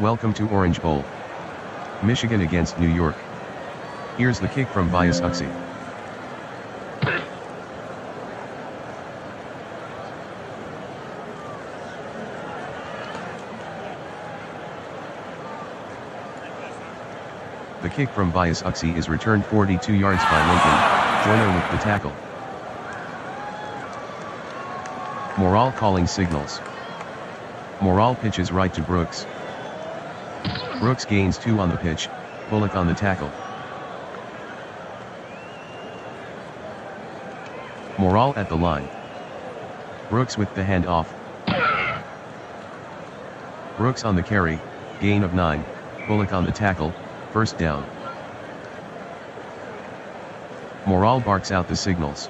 Welcome to Orange Bowl. Michigan against New York. Here's the kick from Bias Uxie. The kick from Bias Uxie is returned 42 yards by Lincoln, Joyner with the tackle. Morale calling signals. Morale pitches right to Brooks. Brooks gains 2 on the pitch, Bullock on the tackle. Morale at the line. Brooks with the handoff. Brooks on the carry, gain of 9, Bullock on the tackle, first down. Morale barks out the signals.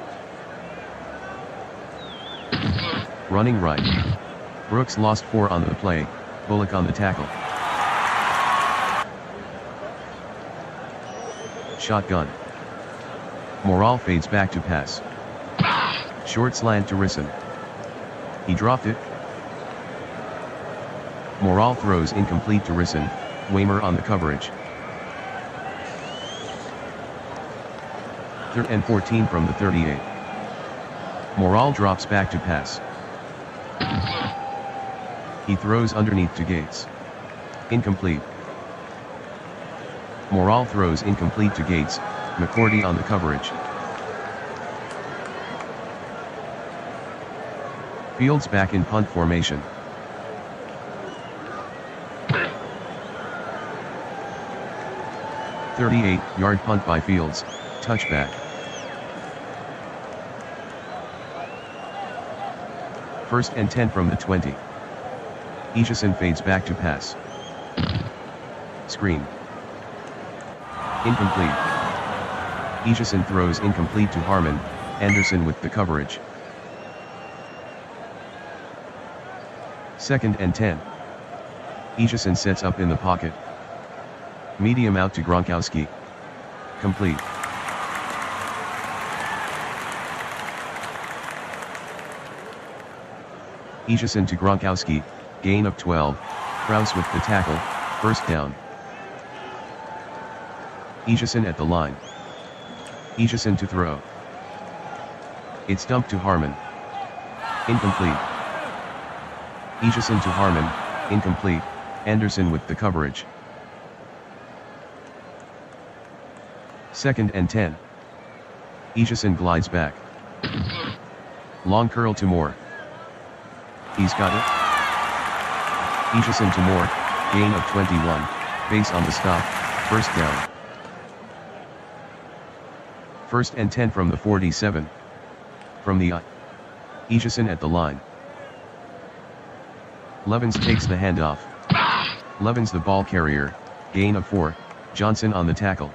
Running right. Brooks lost 4 on the play, Bullock on the tackle. Shotgun. Morale fades back to pass. Short slant to Risson. He dropped it. Morale throws incomplete to Risson, Weimer on the coverage. 3rd and 14 from the 38. Morale drops back to pass. He throws underneath to Gates. Incomplete. Morale throws incomplete to Gates, McCourty on the coverage. Fields back in punt formation. "38-yard punt by Fields, touchback." First and 10 from the 20. Echeson fades back to pass. Screen. Incomplete. Echeson throws incomplete to Harmon, Anderson with the coverage. 2nd and 10. Echeson sets up in the pocket. Medium out to Gronkowski. Complete. Echeson to Gronkowski, gain of 12, Krause with the tackle, first down. Echeson at the line. Echeson to throw. It's dumped to Harmon. Incomplete. Echeson to Harmon, incomplete, Anderson with the coverage. 2nd and 10. Echeson glides back. Long curl to Moore. He's got it. Echeson to Moore, gain of 21, base on the stop, first down. 1st and 10 from the 47. From the Echeson at the line. Levens takes the handoff. Levens the ball carrier, gain of 4, Johnson on the tackle.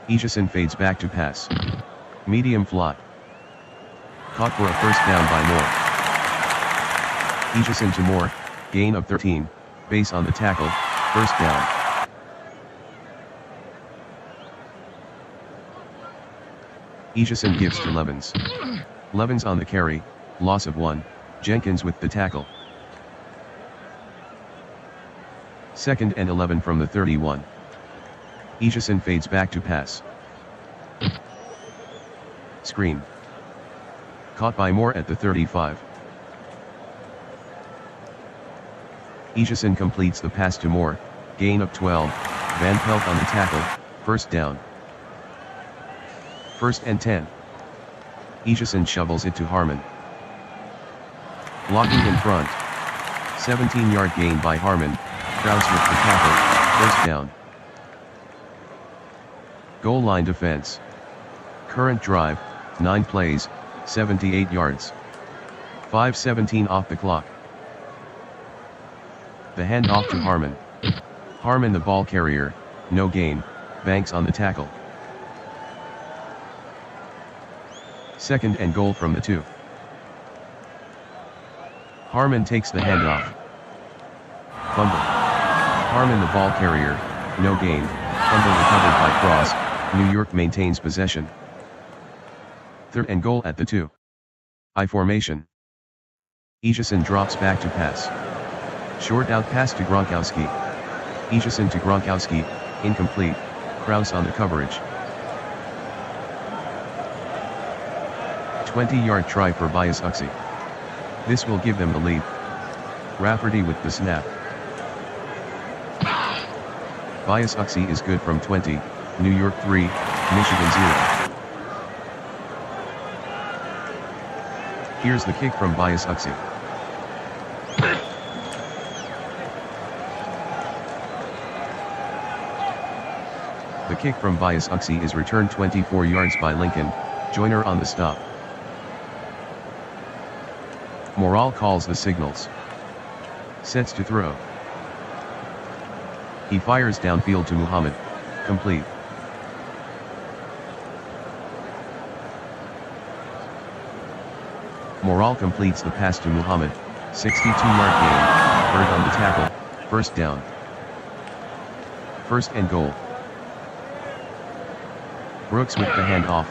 Echeson fades back to pass. Medium fly. Caught for a first down by Moore. Echeson to Moore, gain of 13, base on the tackle, first down. Echeson gives to Levens. Levens on the carry, loss of 1, Jenkins with the tackle. 2nd and 11 from the 31. Echeson fades back to pass. Screen. Caught by Moore at the 35. Echeson completes the pass to Moore, gain of 12, Van Pelt on the tackle, first down. 1st and 10. Echeson shovels it to Harmon. Blocking in front. 17-yard gain by Harmon, Kraus with the tackle, first down. Goal line defense. Current drive, 9 plays, 78 yards. 5:17 off the clock. The handoff to Harmon. Harmon the ball carrier, no gain, Banks on the tackle. Second and goal from the 2. Harmon takes the handoff. Fumble. Harmon the ball carrier, no gain, fumble recovered by Cross, New York maintains possession. Third and goal at the 2. I formation. Egeson drops back to pass. Short out pass to Gronkowski. Egeson to Gronkowski, incomplete, Kraus on the coverage. 20-yard try for Bias Uxie. This will give them the lead. Rafferty with the snap. Bias Uxie is good from 20, New York 3, Michigan 0. Here's the kick from Bias Uxie. The kick from Bias Uxie is returned 24 yards by Lincoln, Joyner on the stop. Morale calls the signals. Sets to throw. He fires downfield to Muhammad, complete. Morale completes the pass to Muhammad, 62-yard gain, Bird on the tackle, first down. First and goal. Brooks with the handoff.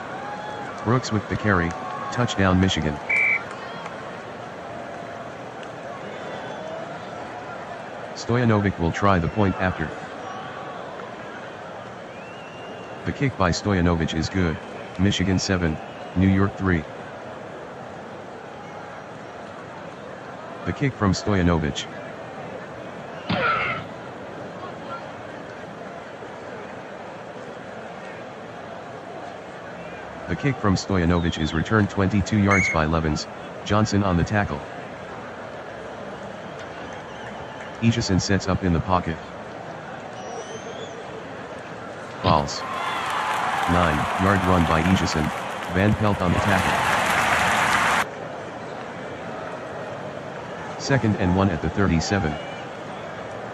Brooks with the carry, touchdown Michigan. Stojanovic will try the point after. The kick by Stojanovic is good, Michigan 7, New York 3. The kick from Stojanovic. The kick from Stojanovic is returned 22 yards by Levens, Johnson on the tackle. Egeson sets up in the pocket. False. 9-yard run by Egeson, Van Pelt on the tackle. Second and 1 at the 37.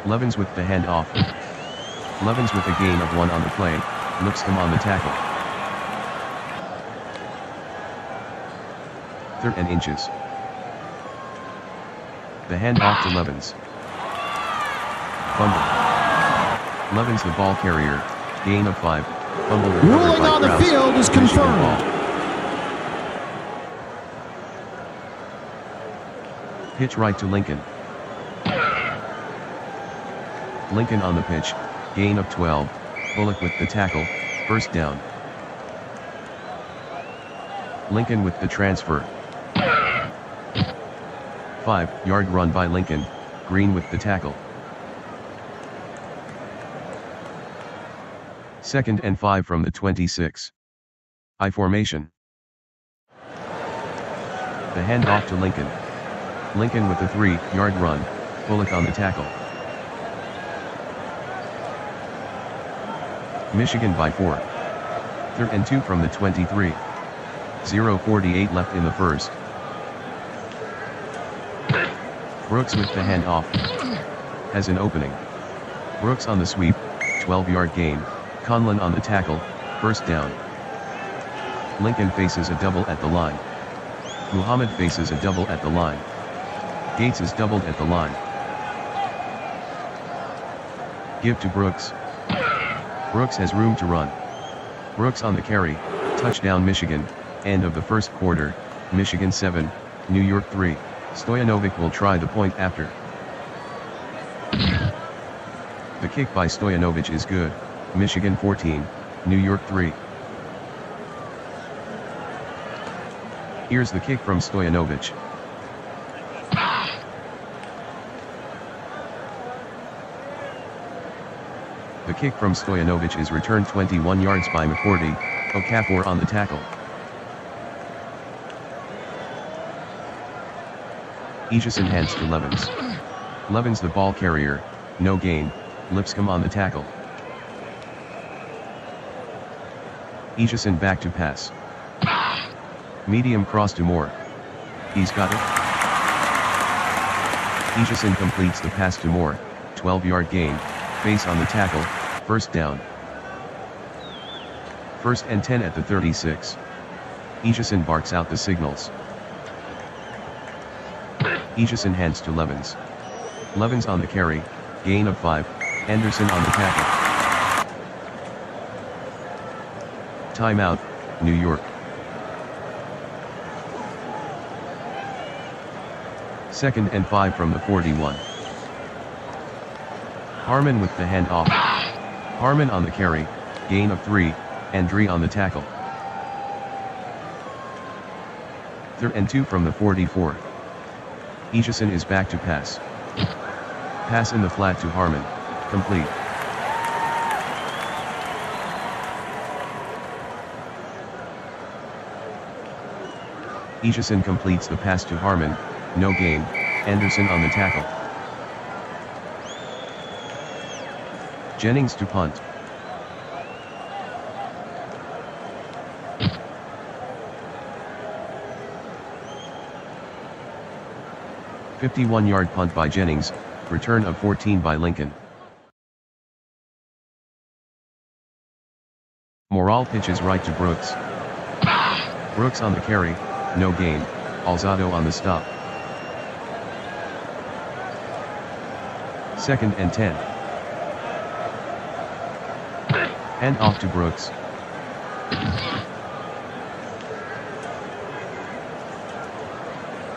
Levens with the handoff. Levens with a gain of 1 on the play, Lipscomb on the tackle. 3rd and inches. The handoff to Levens. Fumble. Levens the ball carrier, gain of 5, fumble recovered ruling by on the Kraus, field is Michigan confirmed. ball. Pitch right to Lincoln. Lincoln on the pitch, gain of 12, Bullock with the tackle, first down. Lincoln with the transfer. 5-yard run by Lincoln, Green with the tackle. Second and 5 from the 26. I formation. The handoff to Lincoln. Lincoln with a 3-yard run, Bullock on the tackle. Michigan by 4. 3rd and 2 from the 23. 0:48 left in the first. Brooks with the handoff. Has an opening. Brooks on the sweep, 12-yard gain, Conlon on the tackle, first down. Lincoln faces a double at the line. Muhammad faces a double at the line. Gates is doubled at the line. Give to Brooks. Brooks has room to run. Brooks on the carry, touchdown Michigan, end of the first quarter, Michigan 7, New York 3. Stojanovic will try the point after. The kick by Stojanovic is good, Michigan 14, New York 3. Here's the kick from Stojanovic. The kick from Stojanovic is returned 21 yards by McCourty, Okafor on the tackle. Aegison hands to Levins. Levins the ball carrier, no gain, Lipscomb on the tackle. Aegison back to pass. Medium cross to Moore. He's got it. Aegison completes the pass to Moore, 12-yard gain, face on the tackle, first down. First and 10 at the 36. Aegison barks out the signals. Aegison hands to Levins. Levins on the carry, gain of 5, Anderson on the tackle. Timeout, New York. Second and 5 from the 41. Harmon with the handoff. Harmon on the carry, gain of 3, Andre on the tackle. Third and 2 from the 44. Aegison is back to pass. Pass in the flat to Harmon, complete. Aegison completes the pass to Harmon, no gain, Anderson on the tackle. Jennings to punt. A 51-yard punt by Jennings, return of 14 by Lincoln. Morale pitches right to Brooks. Brooks on the carry, no gain, Alzado on the stop. Second and 10. Hand off to Brooks.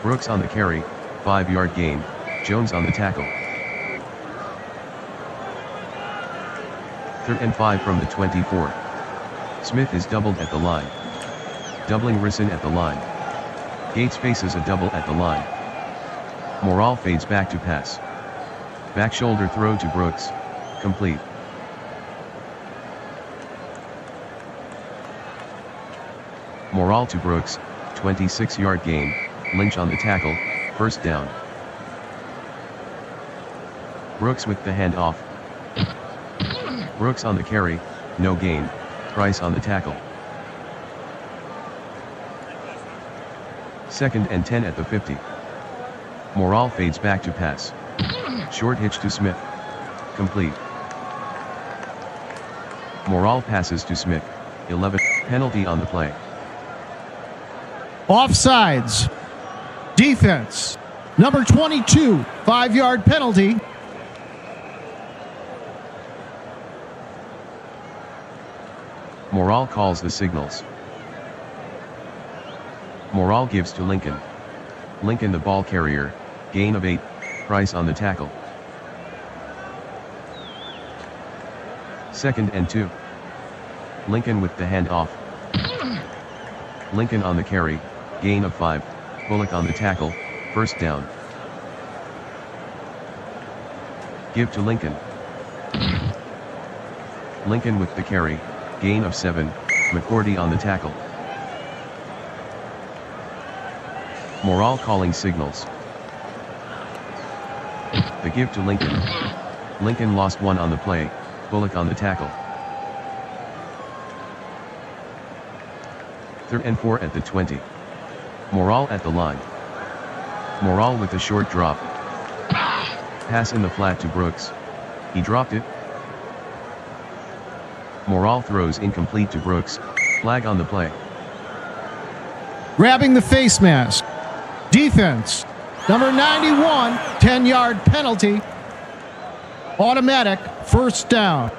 Brooks on the carry, 5-yard gain, Jones on the tackle. Third and 5 from the 24. Smith is doubled at the line. Doubling Risson at the line. Gates faces a double at the line. Morale fades back to pass. Back shoulder throw to Brooks, complete. Morale to Brooks, 26-yard gain, Lynch on the tackle, first down. Brooks with the handoff. Brooks on the carry, no gain, Price on the tackle. Second and 10 at the 50. Morale fades back to pass. Short hitch to Smith, complete. Morale passes to Smith, 11, penalty on the play. Offsides. Defense. Number 22, 5-yard penalty. Morale calls the signals. Morale gives to Lincoln. Lincoln the ball carrier, gain of 8, Price on the tackle. Second and 2. Lincoln with the handoff. Lincoln on the carry, gain of 5, Bullock on the tackle, first down. Give to Lincoln. Lincoln with the carry, gain of 7, McCourty on the tackle. Morale calling signals. The give to Lincoln. Lincoln lost 1 on the play, Bullock on the tackle. Third and 4 at the 20. Morale at the line. Morale with a short drop. Pass in the flat to Brooks. He dropped it. Morale throws incomplete to Brooks, flag on the play. Grabbing the face mask. Defense. Number 91, 10-yard penalty. Automatic, first down.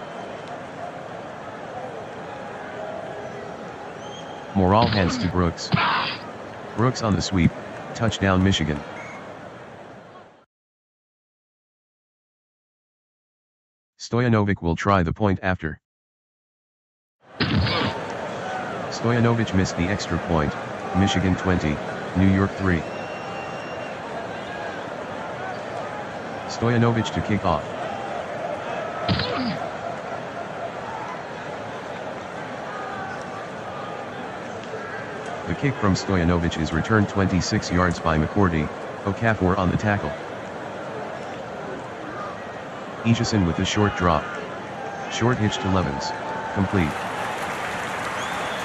Morale hands to Brooks. Brooks on the sweep, touchdown Michigan. Stojanovic will try the point after. Stojanovic missed the extra point, Michigan 20, New York 3. Stojanovic to kick off. The kick from Stojanovic is returned 26 yards by McCourty, Okafor on the tackle. Aegison with the short drop. Short hitch to Levens. Complete.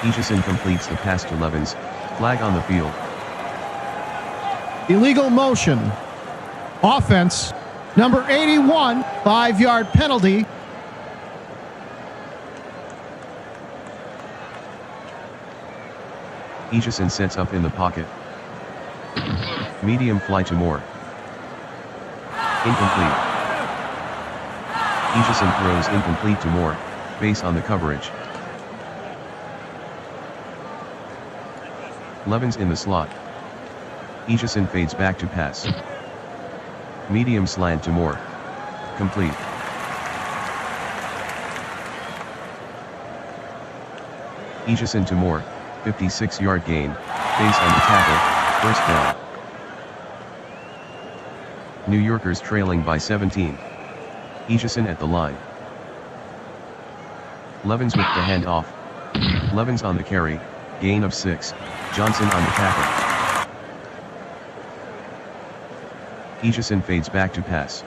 Aegison completes the pass to Levens. Flag on the field. Illegal motion. Offense. Number 81, 5-yard penalty. Aegison sets up in the pocket. Medium fly to Moore. Incomplete. Aegison throws incomplete to Moore. Base on the coverage. Levens in the slot. Aegison fades back to pass. Medium slant to Moore. Complete. Aegison to Moore. 56-yard gain. Base on the tackle. First down. New Yorkers trailing by 17. Aegison at the line. Levens with the handoff. Levens on the carry. Gain of 6. Johnson on the tackle. Aegison fades back to pass.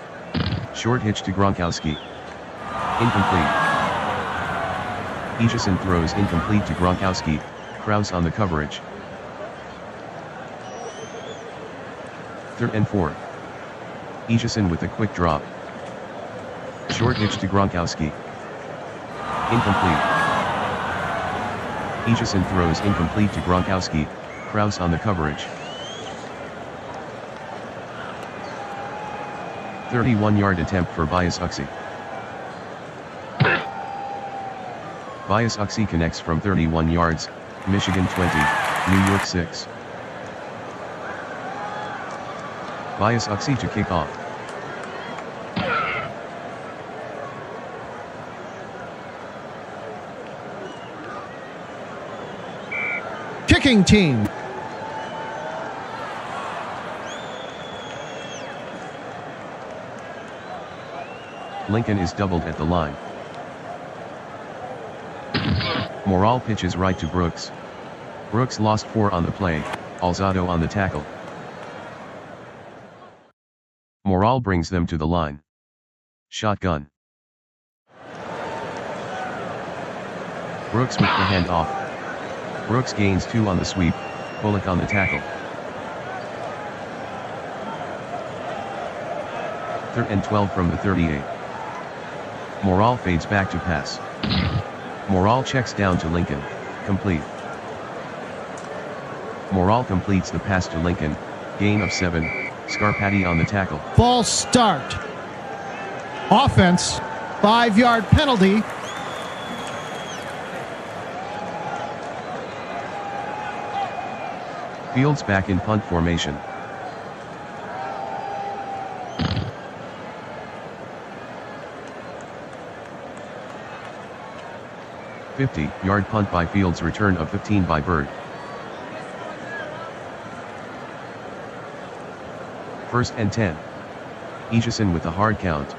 Short hitch to Gronkowski. Incomplete. Aegison throws incomplete to Gronkowski. Krause on the coverage. 3rd and 4. Aegison with a quick drop. Short hitch to Gronkowski. Incomplete. Aegison throws incomplete to Gronkowski. Krause on the coverage. 31-yard attempt for Bias-Uxie. Bias-Uxie connects from 31 yards. Michigan 20, New York 6. Bias-Uxie to kick off. Kicking team. Lincoln is doubled at the line. Morale pitches right to Brooks. Brooks lost 4 on the play. Alzado on the tackle. Morale brings them to the line. Shotgun. Brooks with the handoff. Brooks gains 2 on the sweep. Bullock on the tackle. 3rd and 12 from the 38. Morale fades back to pass. Morale checks down to Lincoln. Complete. Morale completes the pass to Lincoln. Gain of 7. Scarpati on the tackle. False start. Offense. 5-yard penalty. Fields back in punt formation. Yard punt by Fields, return of 15 by Bird. 1st and 10. Aegison with the hard count.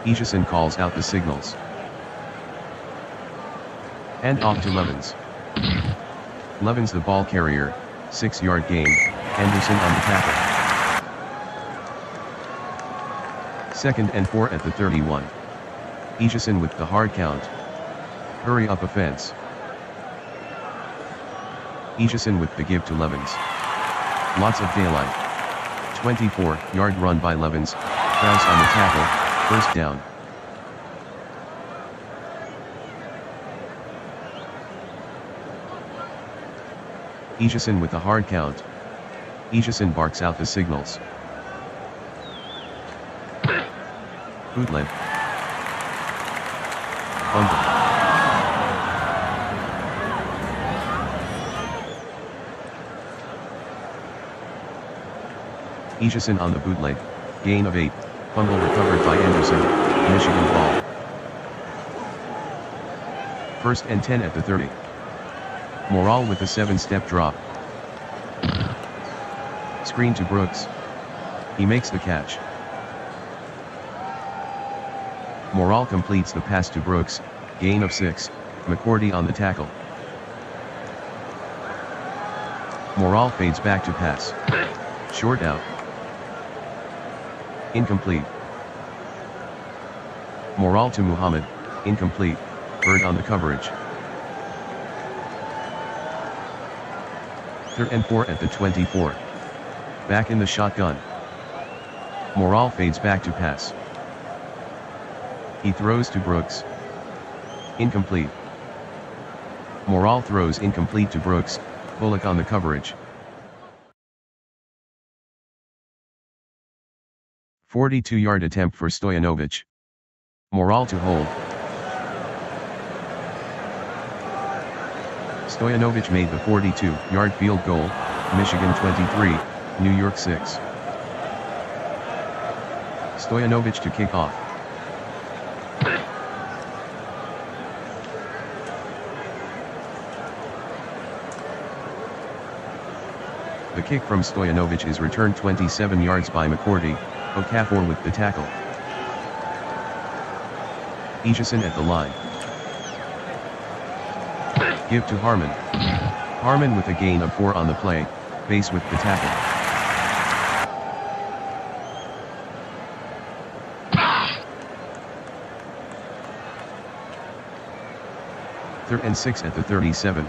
Aegison calls out the signals. And off to Levens. Levens the ball carrier. 6-yard gain. Anderson on the tackle. 2nd and 4 at the 31. Aegison with the hard count. Hurry up offense. Aegison with the give to Levens. Lots of daylight. 24-yard run by Levens. Krause on the tackle. First down. Aegison with the hard count. Aegison barks out the signals. Bootleg. Fumble. Aegison on the bootleg. Gain of 8. Fumble recovered by Anderson. Michigan ball. 1st and 10 at the 30. Morale with a 7-step drop. Screen to Brooks. He makes the catch. Morale completes the pass to Brooks. Gain of 6. McCourty on the tackle. Morale fades back to pass. Short out. Incomplete. Morale to Muhammad, incomplete, Bird on the coverage. 3rd and 4 at the 24. Back in the shotgun. Morale fades back to pass. He throws to Brooks. Incomplete. Morale throws incomplete to Brooks, Bullock on the coverage. 42-yard attempt for Stoyanovich. Morale to hold. Stoyanovich made the 42-yard field goal, Michigan 23, New York 6. Stoyanovich to kick off. The kick from Stoyanovich is returned 27 yards by McCourty, Okafor with the tackle. Egeson at the line. Give to Harmon. Harmon with a gain of 4 on the play, Base with the tackle. Third and 6 at the 37.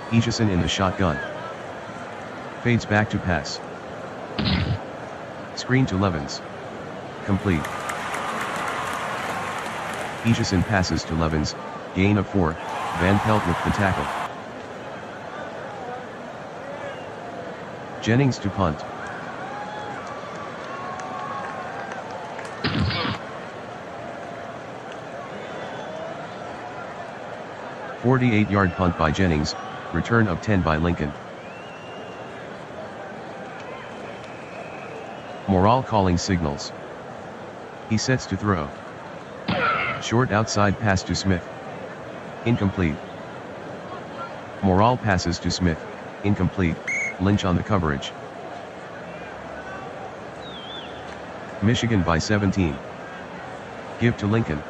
Egeson in the shotgun. Fades back to pass. Screen to Levins. Complete. Egeson passes to Levins, gain of 4, Van Pelt with the tackle. Jennings to punt. "48-yard punt by Jennings, return of 10 by Lincoln. Morale calling signals. He sets to throw. Short outside pass to Smith. Incomplete. Morale passes to Smith, incomplete, Lynch on the coverage. Michigan by 17. Give to Lincoln.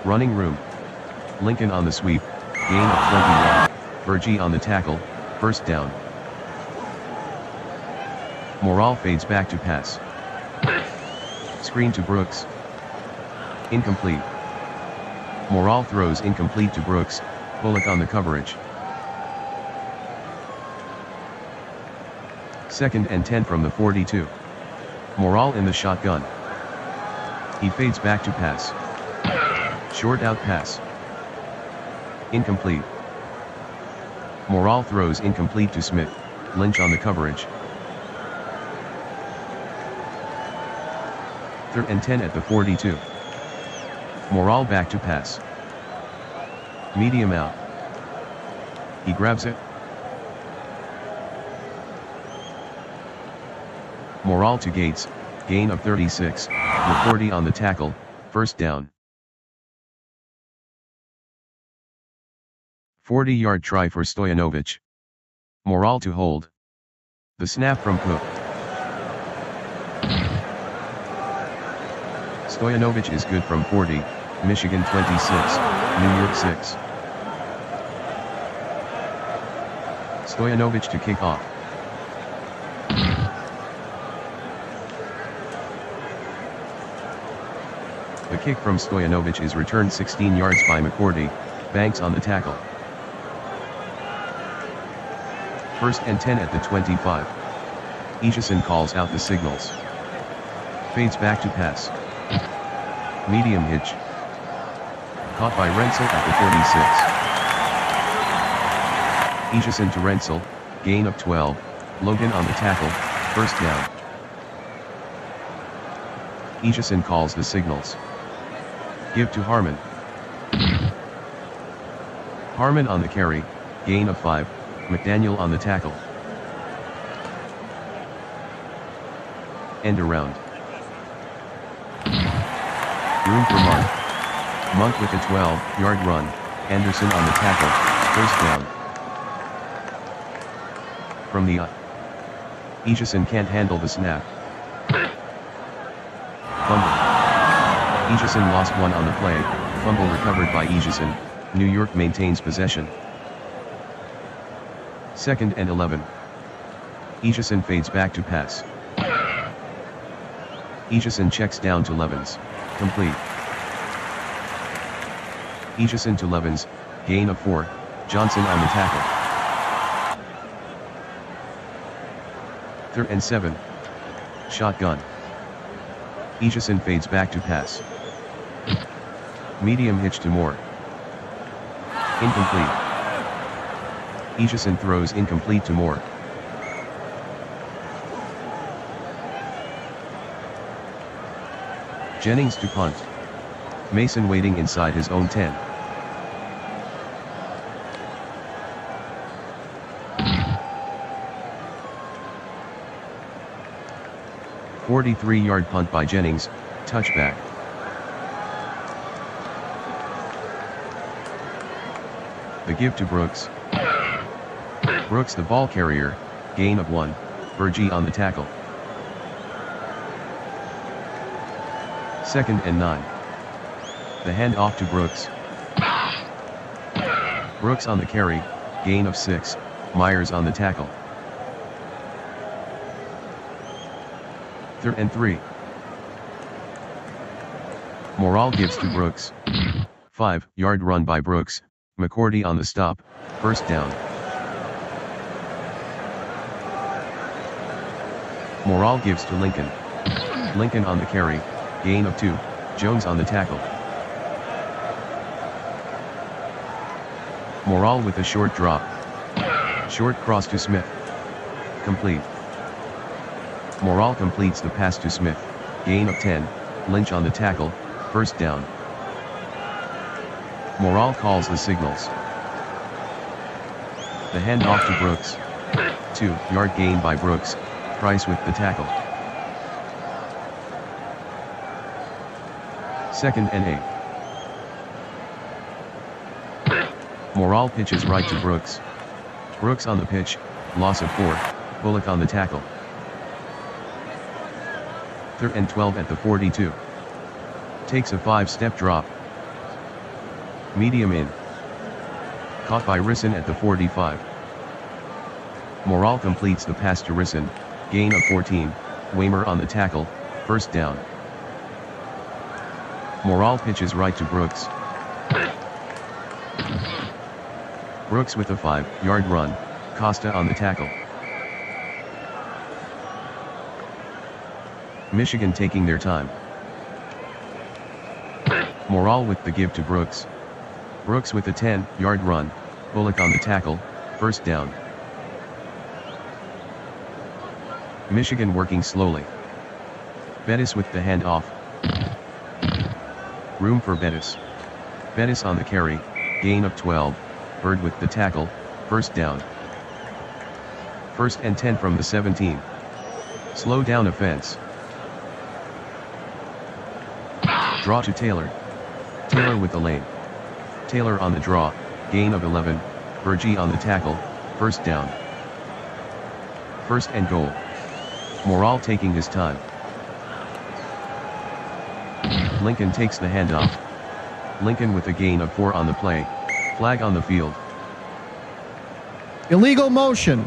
Running room. Lincoln on the sweep, gain of 21, Bergie on the tackle, first down. Morale fades back to pass. Screen to Brooks. Incomplete. Morale throws incomplete to Brooks, Bullock on the coverage. 2nd and 10 from the 42. Morale in the shotgun. He fades back to pass. Short out pass. Incomplete. Morale throws incomplete to Smith, Lynch on the coverage. 3rd and 10 at the 42. Morale back to pass. Medium out. He grabs it. Morale to Gates, gain of 36, McCourty on the tackle, first down. 40-yard try for Stoyanovich. Morale to hold. The snap from Cook. Stoyanovich is good from 40, Michigan 26, New York 6. Stoyanovich to kick off. The kick from Stoyanovich is returned 16 yards by McCourty, Banks on the tackle. 1st and 10 at the 25. Egeson calls out the signals. Fades back to pass. Medium hitch. Caught by Rensel at the 46. Egeson to Rensel, gain of 12, Logan on the tackle, first down. Egeson calls the signals. Give to Harmon. Harmon on the carry, gain of 5, McDaniel on the tackle. End around. Room for Monk. Monk with a 12-yard run, Anderson on the tackle, first down. From the Egeson can't handle the snap. Fumble. Egeson lost one on the play, fumble recovered by Egeson, New York maintains possession. 2nd and 11. Ejison fades back to pass. Ejison checks down to Levens. Complete. Ejison to Levens, gain of 4, Johnson on the tackle. 3rd and 7. Shotgun. Ejison fades back to pass. Medium hitch to Moore. Incomplete. Ejison throws incomplete to Moore. Jennings to punt. Mason waiting inside his own 10. "43-yard punt by Jennings, touchback." The give to Brooks. Brooks the ball carrier, gain of 1, Burgee on the tackle. 2nd and 9. The hand off to Brooks. Brooks on the carry, gain of 6, Myers on the tackle. 3rd and 3. Morale gives to Brooks. 5-yard run by Brooks, McCourty on the stop, first down. Morale gives to Lincoln. Lincoln on the carry, gain of 2, Jones on the tackle. Morale with a short drop. Short cross to Smith. Complete. Morale completes the pass to Smith, gain of 10, Lynch on the tackle, first down. Morale calls the signals. The handoff to Brooks. 2-yard gain by Brooks, Price with the tackle. 2nd and 8. Morale pitches right to Brooks. Brooks on the pitch, loss of 4, Bullock on the tackle. 3rd and 12 at the 42. Takes a 5-step drop. Medium in. Caught by Risson at the 45. Morale completes the pass to Risson, gain of 14, Waymer on the tackle, first down. Morale pitches right to Brooks. Brooks with a 5-yard run, Costa on the tackle. Michigan taking their time. Morale with the give to Brooks. Brooks with a 10-yard run, Bullock on the tackle, first down. Michigan working slowly. Bettis with the handoff. Room for Bettis. Bettis on the carry, gain of 12, Bird with the tackle, first down. 1st and 10 from the 17. Slow down offense. Draw to Taylor. Taylor with the lane. Taylor on the draw, gain of 11, Burgee on the tackle, first down. 1st and goal. Morale taking his time. Lincoln takes the handoff. Lincoln with a gain of 4 on the play, flag on the field. Illegal motion.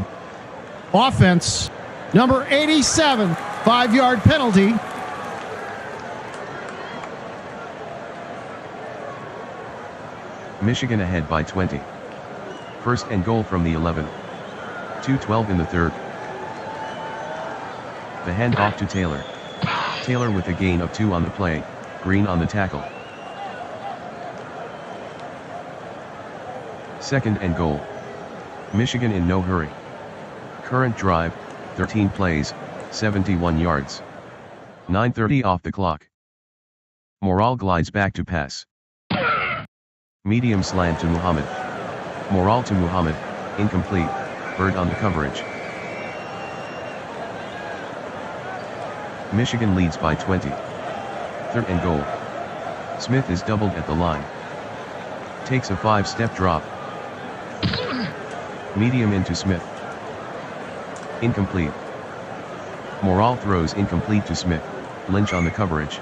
Offense. Number 87, 5-yard penalty. Michigan ahead by 20. 1st and goal from the 11. 2:12 in the 3rd. The handoff to Taylor. Taylor with a gain of 2 on the play, Green on the tackle. 2nd and goal. Michigan in no hurry. Current drive, 13 plays, 71 yards. 9:30 off the clock. Morale glides back to pass. Medium slant to Muhammad. Morale to Muhammad, incomplete, Bird on the coverage. Michigan leads by 20. 3rd and goal. Smith is doubled at the line. Takes a 5-step drop. Medium into Smith. Incomplete. Morale throws incomplete to Smith, Lynch on the coverage.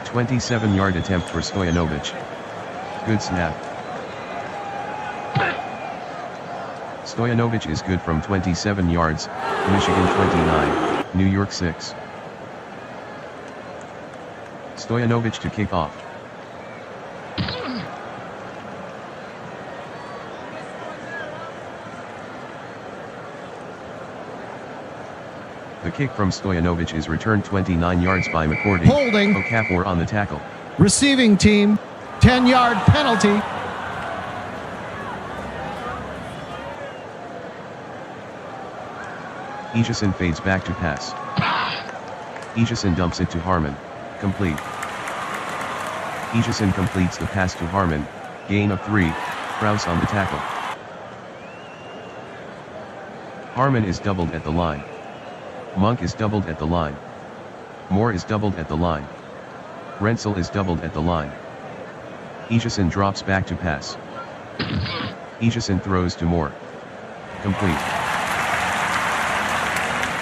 27-yard attempt for Stoyanovich. Good snap, Stoyanovich is good from 27 yards, Michigan 29, New York 6. Stoyanovich to kick off. The kick from Stoyanovich is returned 29 yards by McCourty. Holding. Okafor on the tackle. Receiving team, 10-yard penalty. Aitchison fades back to pass. Aitchison dumps it to Harmon. Complete. Aitchison completes the pass to Harmon. Gain of 3. Krause on the tackle. Harmon is doubled at the line. Monk is doubled at the line. Moore is doubled at the line. Rensel is doubled at the line. Aitchison drops back to pass. Aitchison throws to Moore. Complete.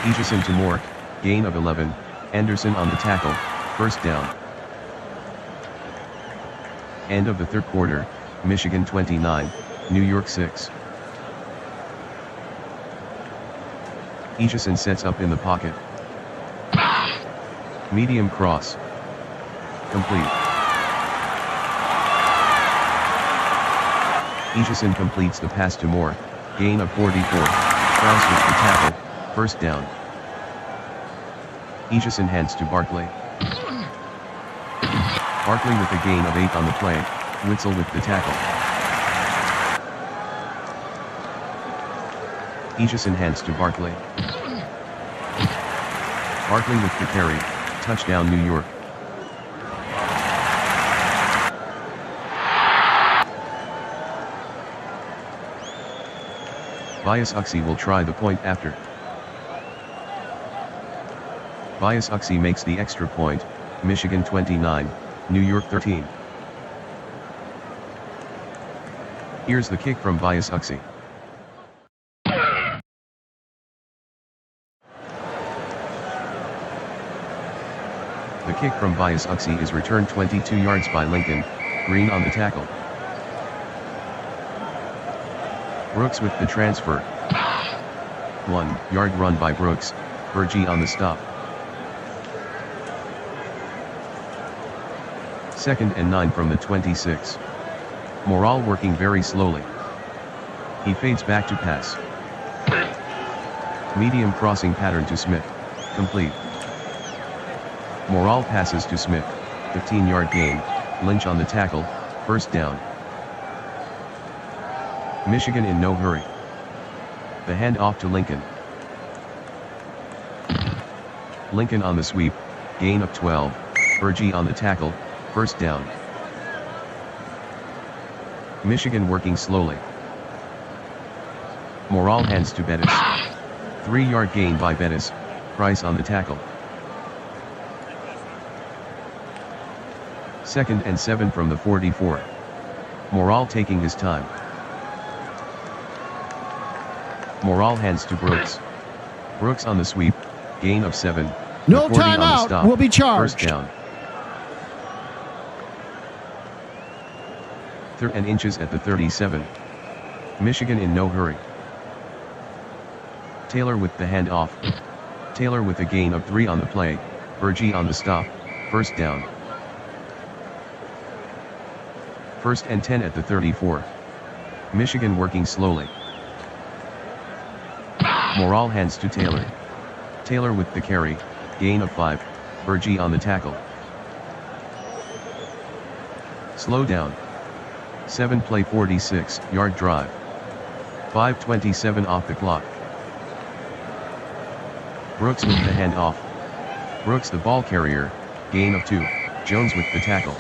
Aitchison to Moore, gain of 11, Anderson on the tackle, first down. End of the third quarter, Michigan 29, New York 6. Aitchison sets up in the pocket. Medium cross. Complete. Aitchison completes the pass to Moore, gain of 44, Krause with the tackle, first down. Aitchison hands to Barkley. Barkley with a gain of 8 on the play, Witzel with the tackle. Aitchison hands to Barkley. Barkley with the carry, touchdown New York. Bias Uxie will try the point after. Bias Uxie makes the extra point, Michigan 29, New York 13. Here's the kick from Bias Uxie. The kick from Bias Uxie is returned 22 yards by Lincoln, Green on the tackle. Brooks with the transfer. 1-yard run by Brooks, Bergie on the stop. 2nd and 9 from the 26. Morale working very slowly. He fades back to pass. Medium crossing pattern to Smith. Complete. Morale passes to Smith. 15-yard gain. Lynch on the tackle. First down. Michigan in no hurry. The handoff to Lincoln. Lincoln on the sweep. Gain of 12. Bergie on the tackle. First down. Michigan working slowly. Morale hands to Bettis. 3-yard gain by Bettis. Price on the tackle. 2nd and 7 from the 44. Morale taking his time. Morale hands to Brooks. Brooks on the sweep. Gain of 7. No McCourty on the timeout. stop. Will be charged. First down. 3rd and inches at the 37. Michigan in no hurry. Taylor with the handoff. Taylor with a gain of 3 on the play. Bergie on the stop. First down. 1st and 10 at the 34. Michigan working slowly. Morale hands to Taylor. Taylor with the carry. Gain of 5. Bergie on the tackle. Slow down. 7-play 46-yard drive. 5:27 off the clock. Brooks with the handoff. Brooks the ball carrier. Gain of 2. Jones with the tackle.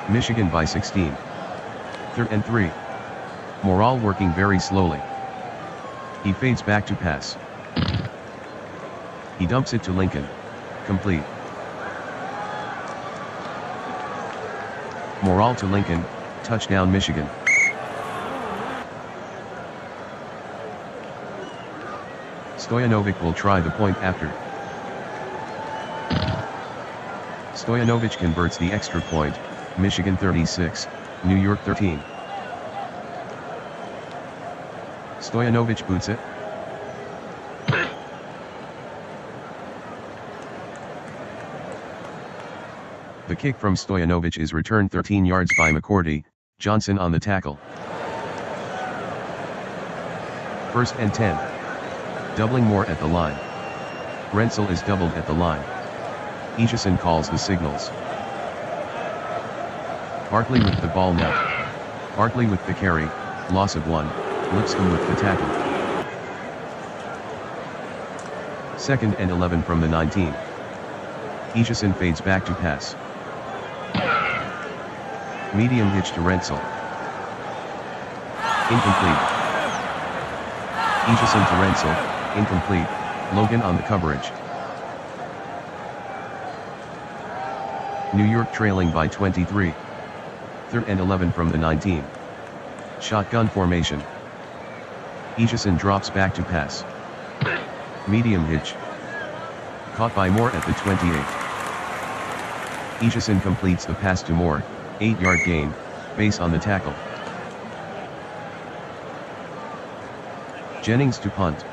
Michigan by 16. 3rd and 3. Morale working very slowly. He fades back to pass. He dumps it to Lincoln. Complete. Morale to Lincoln, touchdown Michigan. Stoyanovich will try the point after. Stoyanovich converts the extra point, Michigan 36, New York 13. Stojanovic boots it. The kick from Stojanovic is returned 13 yards by McCourty, Johnson on the tackle. 1st and 10. Doubling more at the line. Rensel is doubled at the line. Egeson calls the signals. Barkley with the ball now. Barkley with the carry, loss of 1, Lipscomb with the tackle. 2nd and 11 from the 19. Egeson fades back to pass. Medium hitch to Rensel. Incomplete. Egeson to Rensel, incomplete, Logan on the coverage. New York trailing by 23. 3rd and 11 from the 19. Shotgun formation. Egeson drops back to pass. Medium hitch. Caught by Moore at the 28. Egeson completes the pass to Moore, 8-yard gain, base on the tackle. Jennings to punt.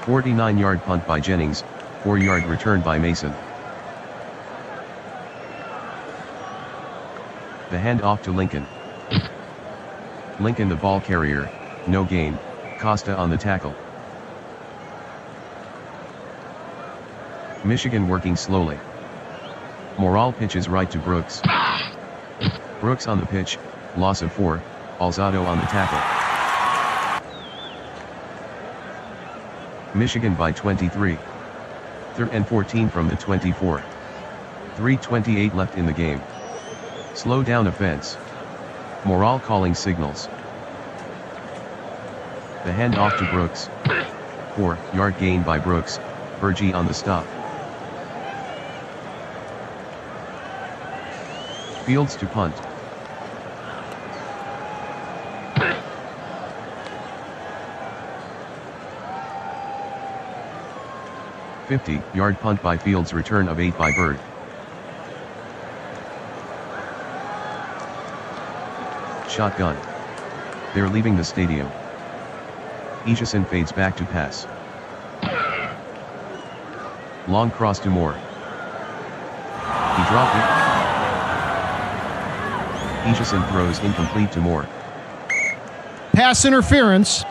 "49-yard punt by Jennings, 4-yard return by Mason. The handoff to Lincoln. Lincoln the ball carrier, no gain, Costa on the tackle. Michigan working slowly. Morale pitches right to Brooks. Brooks on the pitch, loss of 4, Alzado on the tackle. Michigan by 23. 3rd and 14 from the 24. 3:28 left in the game. Slow down offense. Morale calling signals. The handoff to Brooks. 4-yard gain by Brooks, Bergie on the stop. Fields to punt. "50-yard punt by Fields, return of 8 by Bird. Shotgun. They're leaving the stadium. Egeson fades back to pass. Long cross to Moore. He dropped it. Egeson throws incomplete to Moore. Pass interference.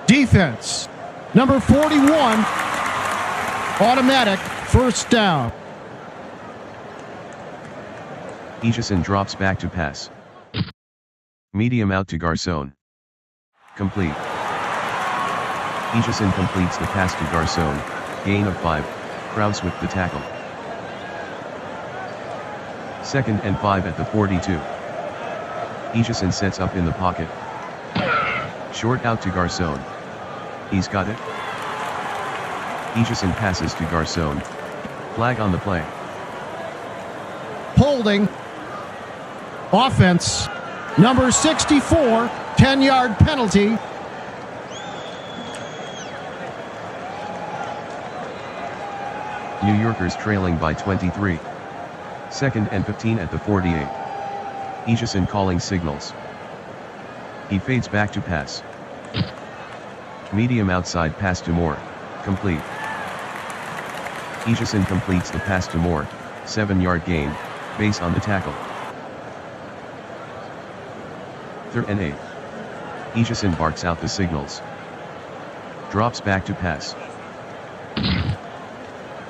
Defense. Number 41. Automatic first down. Egeson drops back to pass. Medium out to Garcon. Complete. Egeson completes the pass to Garcon, gain of 5, Kraus with the tackle. 2nd and 5 at the 42. Egeson sets up in the pocket. Short out to Garcon. He's got it. Egeson passes to Garcon. Flag on the play. Holding. Offense. Number 64, 10-yard penalty. New Yorkers trailing by 23. 2nd and 15 at the 48. Egeson calling signals. He fades back to pass. Medium outside pass to Moore, complete. Egeson completes the pass to Moore, 7-yard gain, base on the tackle. 3rd and 8. Egeson barks out the signals. Drops back to pass.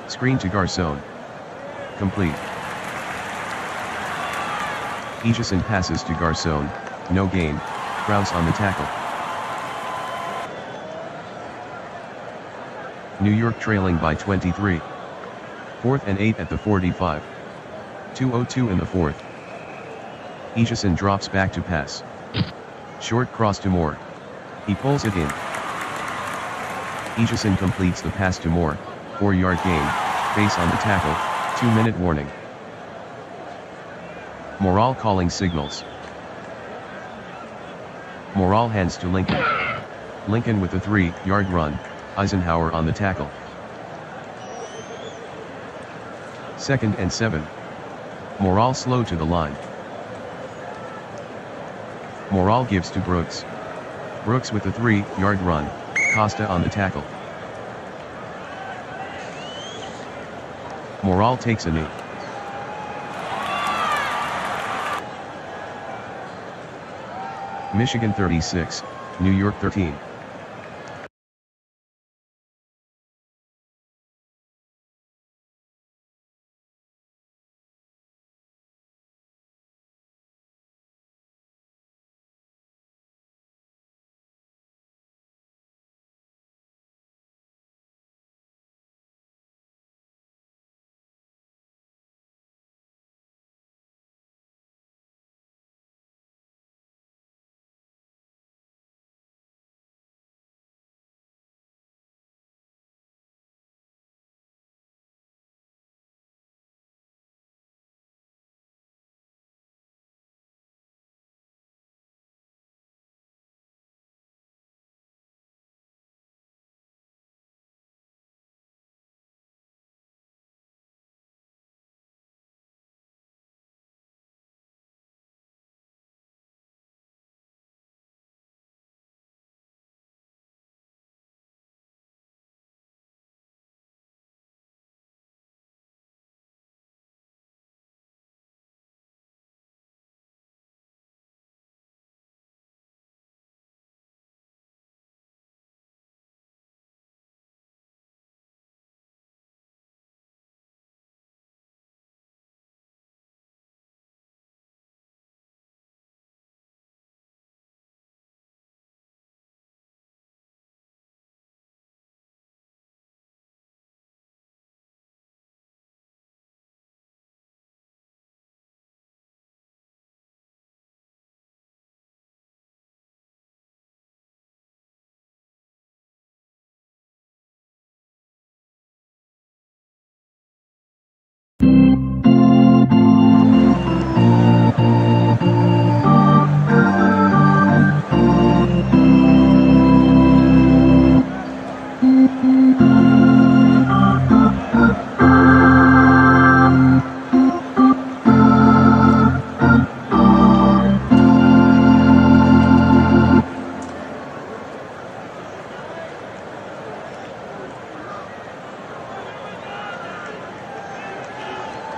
Screen to Garcon. Complete. Egeson passes to Garcon, no gain, Kraus on the tackle. New York trailing by 23. 4th and 8 at the 45. 2:02 in the 4th. Egeson drops back to pass. Short cross to Moore. He pulls it in. Egeson completes the pass to Moore, 4-yard gain, base on the tackle, 2-minute warning. Morale calling signals. Morale hands to Lincoln. Lincoln with a 3-yard run, Eisenhower on the tackle. 2nd and 7. Morale slow to the line. Morale gives to Brooks. Brooks with a 3-yard run, Costa on the tackle. Morale takes a knee. Michigan 36, New York 13.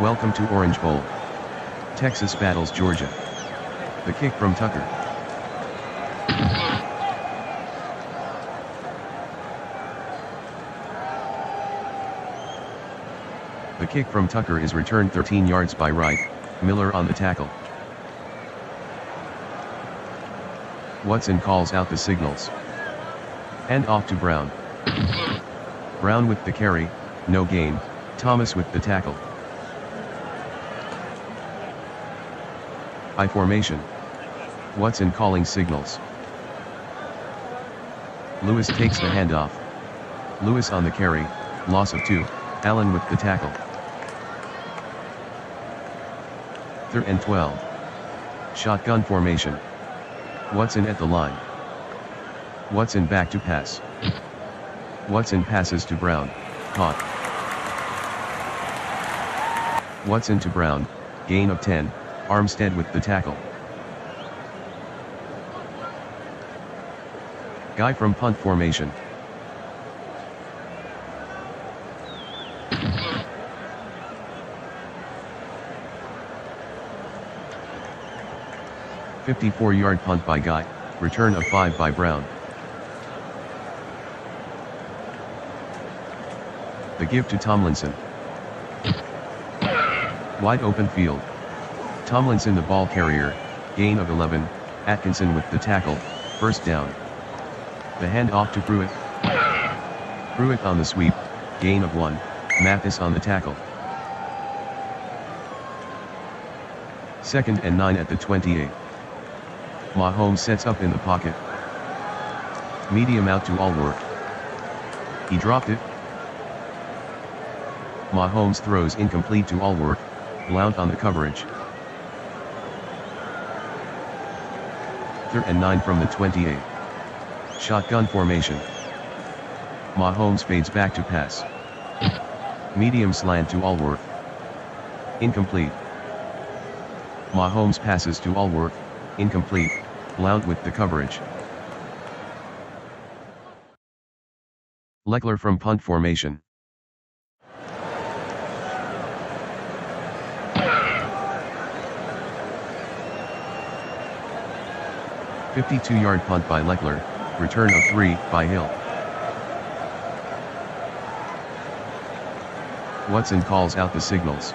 Welcome to Orange Bowl. Texas battles Georgia. The kick from Tucker. The kick from Tucker is returned 13 yards by Wright, Miller on the tackle. Watson calls out the signals. Hand off to Brown. Brown with the carry, no gain, Thomas with the tackle. I formation. Watson calling signals. Lewis takes the handoff. Lewis on the carry, loss of 2, Allen with the tackle. 3rd and 12. Shotgun formation. Watson at the line. Watson back to pass. Watson passes to Brown, caught. Watson to Brown, gain of 10, Armstead with the tackle. Guy from punt formation. "54-yard punt by Guy, return of 5 by Brown. The give to Tomlinson. Wide open field. Tomlinson the ball carrier, gain of 11, Atkinson with the tackle, first down. The hand off to Pruitt. Pruitt on the sweep, gain of 1, Mathis on the tackle. 2nd and 9 at the 28. Mahomes sets up in the pocket. Medium out to Allworth. He dropped it. Mahomes throws incomplete to Allworth, Blount on the coverage. 3rd and 9 from the 28. Shotgun formation. Mahomes fades back to pass. Medium slant to Allworth. Incomplete. Mahomes passes to Allworth, incomplete, Blount with the coverage. Leckler from punt formation. "52-yard punt by Leckler, return of 3 by Hill." Watson calls out the signals.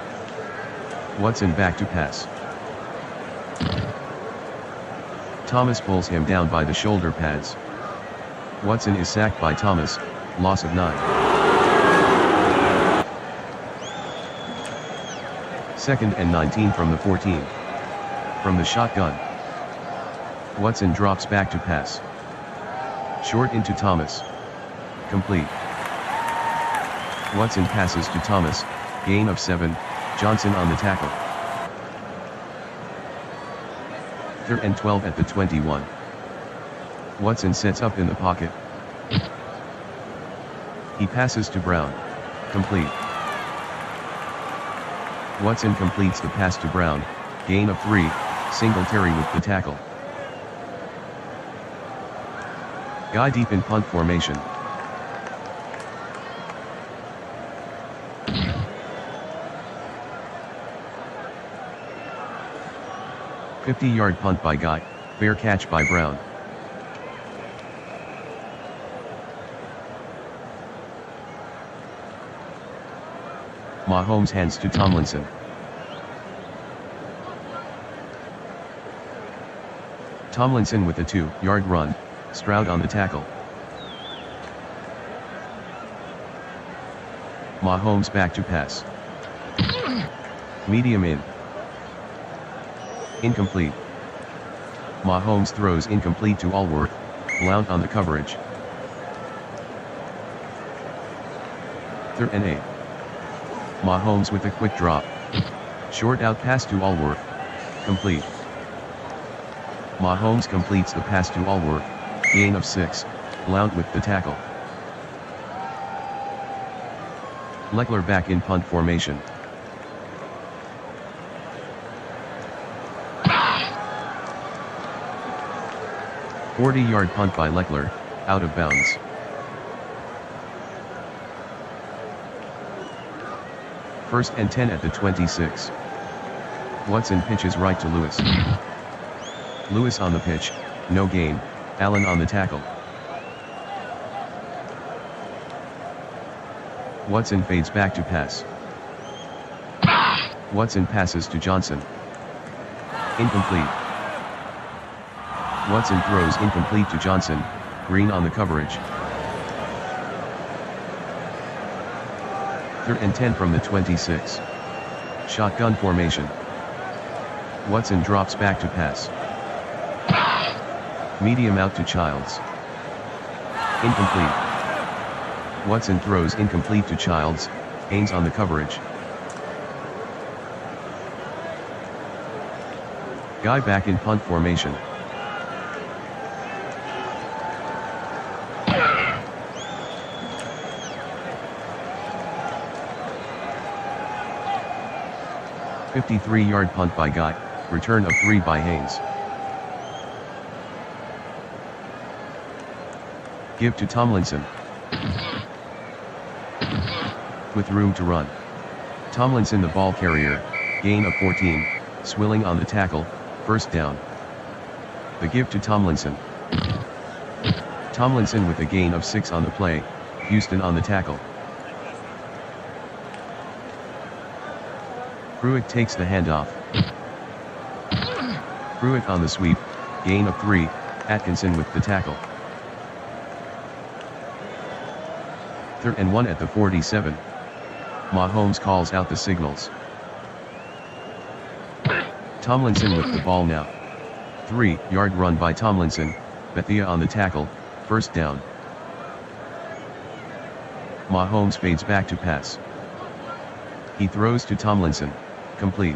Watson back to pass. Thomas pulls him down by the shoulder pads. Watson is sacked by Thomas, loss of 9. Second and 19 from the 14. From the shotgun. Watson drops back to pass. Short into Thomas. Complete. Watson passes to Thomas, gain of 7, Johnson on the tackle. 3rd and 12 at the 21. Watson sets up in the pocket. He passes to Brown. Complete. Watson completes the pass to Brown, gain of 3, Singletary with the tackle. Guy deep in punt formation. "50-yard punt by Guy, fair catch by Brown." Mahomes hands to Tomlinson. Tomlinson with a 2-yard run, Stroud on the tackle. Mahomes back to pass. Medium in. Incomplete. Mahomes throws incomplete to Allworth, Blount on the coverage. 3rd and 8. Mahomes with a quick drop. Short out pass to Allworth. Complete. Mahomes completes the pass to Allworth, gain of 6, Blount with the tackle. Leckler back in punt formation. "40-yard punt by Leckler, out of bounds." First and 10 at the 26. Watson pitches right to Lewis. Lewis on the pitch, no gain, Allen on the tackle. Watson fades back to pass. Watson passes to Johnson. Incomplete. Watson throws incomplete to Johnson, Green on the coverage. 3rd and 10 from the 26. Shotgun formation. Watson drops back to pass. Medium out to Childs. Incomplete. Watson throws incomplete to Childs, Haynes on the coverage. Guy back in punt formation. "53-yard punt by Guy, return of 3 by Haynes." Give to Tomlinson. With room to run. Tomlinson the ball carrier, gain of 14, Swilling on the tackle, first down. The give to Tomlinson. Tomlinson with a gain of 6 on the play, Houston on the tackle. Pruitt takes the handoff. Pruitt on the sweep, gain of 3, Atkinson with the tackle. 3rd and 1 at the 47. Mahomes calls out the signals. Tomlinson with the ball now. 3-yard run by Tomlinson, Bethia on the tackle, first down. Mahomes fades back to pass. He throws to Tomlinson, complete.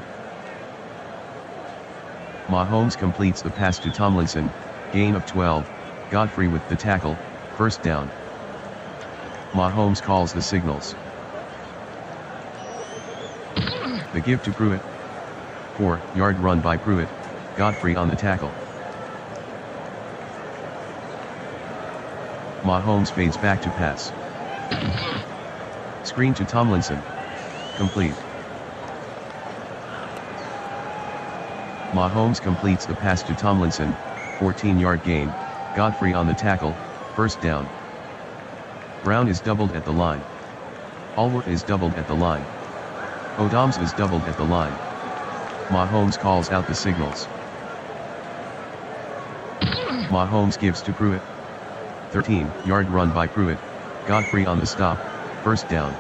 Mahomes completes the pass to Tomlinson, gain of 12, Godfrey with the tackle, first down. Mahomes calls the signals. The give to Pruitt. 4-yard run by Pruitt, Godfrey on the tackle. Mahomes fades back to pass. Screen to Tomlinson. Complete. Mahomes completes the pass to Tomlinson, 14-yard gain, Godfrey on the tackle, first down. Brown is doubled at the line. Allworth is doubled at the line. Odams is doubled at the line. Mahomes calls out the signals. Mahomes gives to Pruitt. 13-yard run by Pruitt, Godfrey on the stop, first down.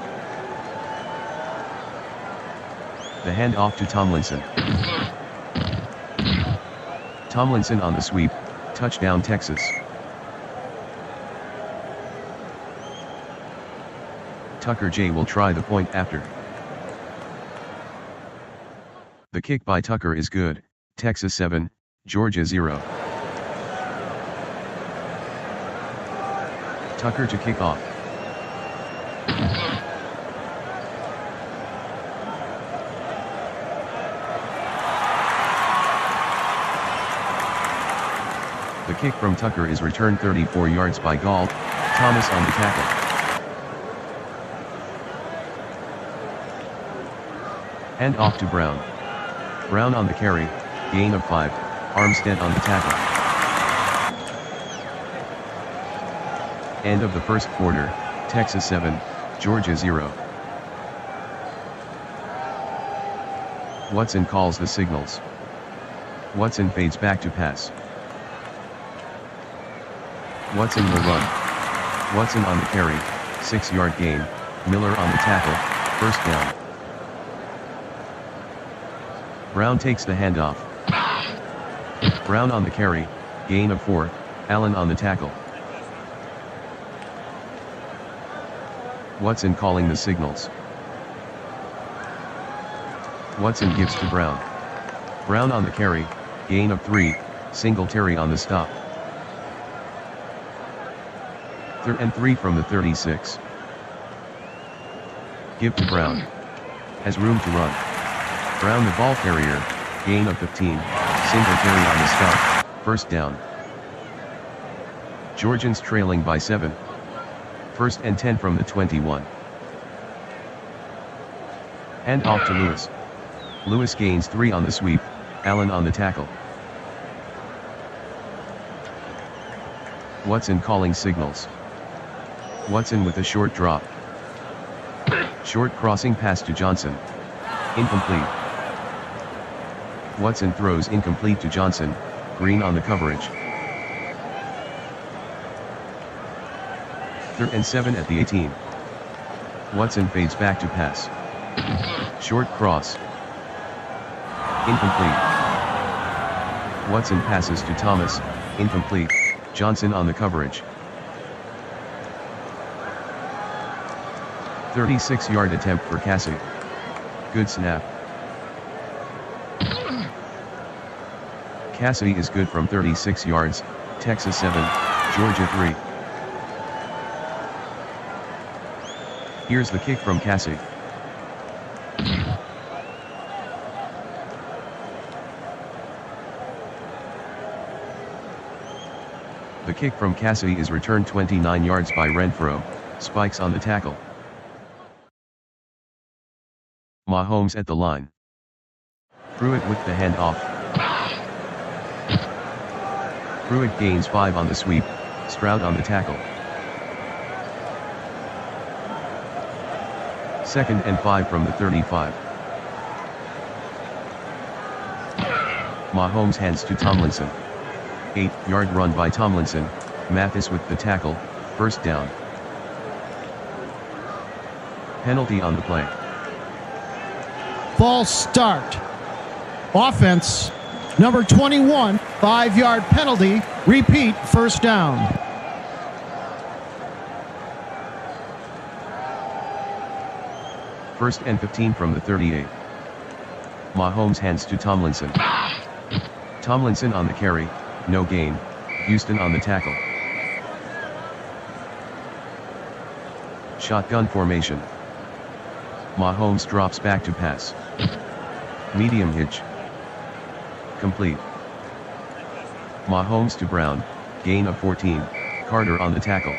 The handoff to Tomlinson. Tomlinson on the sweep, touchdown Texas. Tucker J will try the point after. The kick by Tucker is good, Texas 7, Georgia 0. Tucker to kick off. The kick from Tucker is returned 34 yards by Galt, Thomas on the tackle. And off to Brown. Brown on the carry, gain of 5, Armstead on the tackle. End of the first quarter, Texas 7, Georgia 0. Watson calls the signals. Watson fades back to pass. Watson will run. Watson on the carry, 6-yard gain, Miller on the tackle, first down. Brown takes the handoff. Brown on the carry, gain of 4, Allen on the tackle. Watson calling the signals. Watson gives to Brown. Brown on the carry, gain of 3, Singletary on the stop. 3rd and 3 from the 36. Give to Brown. Has room to run. Brown the ball carrier, gain of 15, Singletary on the stop, first down. Georgians trailing by 7. 1st and 10 from the 21. And off to Lewis. Lewis gains 3 on the sweep, Allen on the tackle. Watson calling signals. Watson with a short drop. Short crossing pass to Johnson. Incomplete. Watson throws incomplete to Johnson, Green on the coverage. 3rd and 7 at the 18. Watson fades back to pass. Short cross. Incomplete. Watson passes to Thomas, incomplete, Johnson on the coverage. 36-yard attempt for Cassie. Good snap. Cassidy is good from 36 yards, Texas 7, Georgia 3. Here's the kick from Cassie. The kick from Cassidy is returned 29 yards by Renfro, spikes on the tackle. Mahomes at the line. Pruitt with the handoff. Pruitt gains 5 on the sweep, Stroud on the tackle. 2nd and 5 from the 35. Mahomes hands to Tomlinson. 8-yard run by Tomlinson, Mathis with the tackle, first down. Penalty on the play. False start. Offense, number 21, 5-yard penalty, repeat, first down. First and 15 from the 38. Mahomes hands to Tomlinson. Tomlinson on the carry, no gain, Houston on the tackle. Shotgun formation. Mahomes drops back to pass. Medium hitch. Complete. Mahomes to Brown, gain of 14, Carter on the tackle.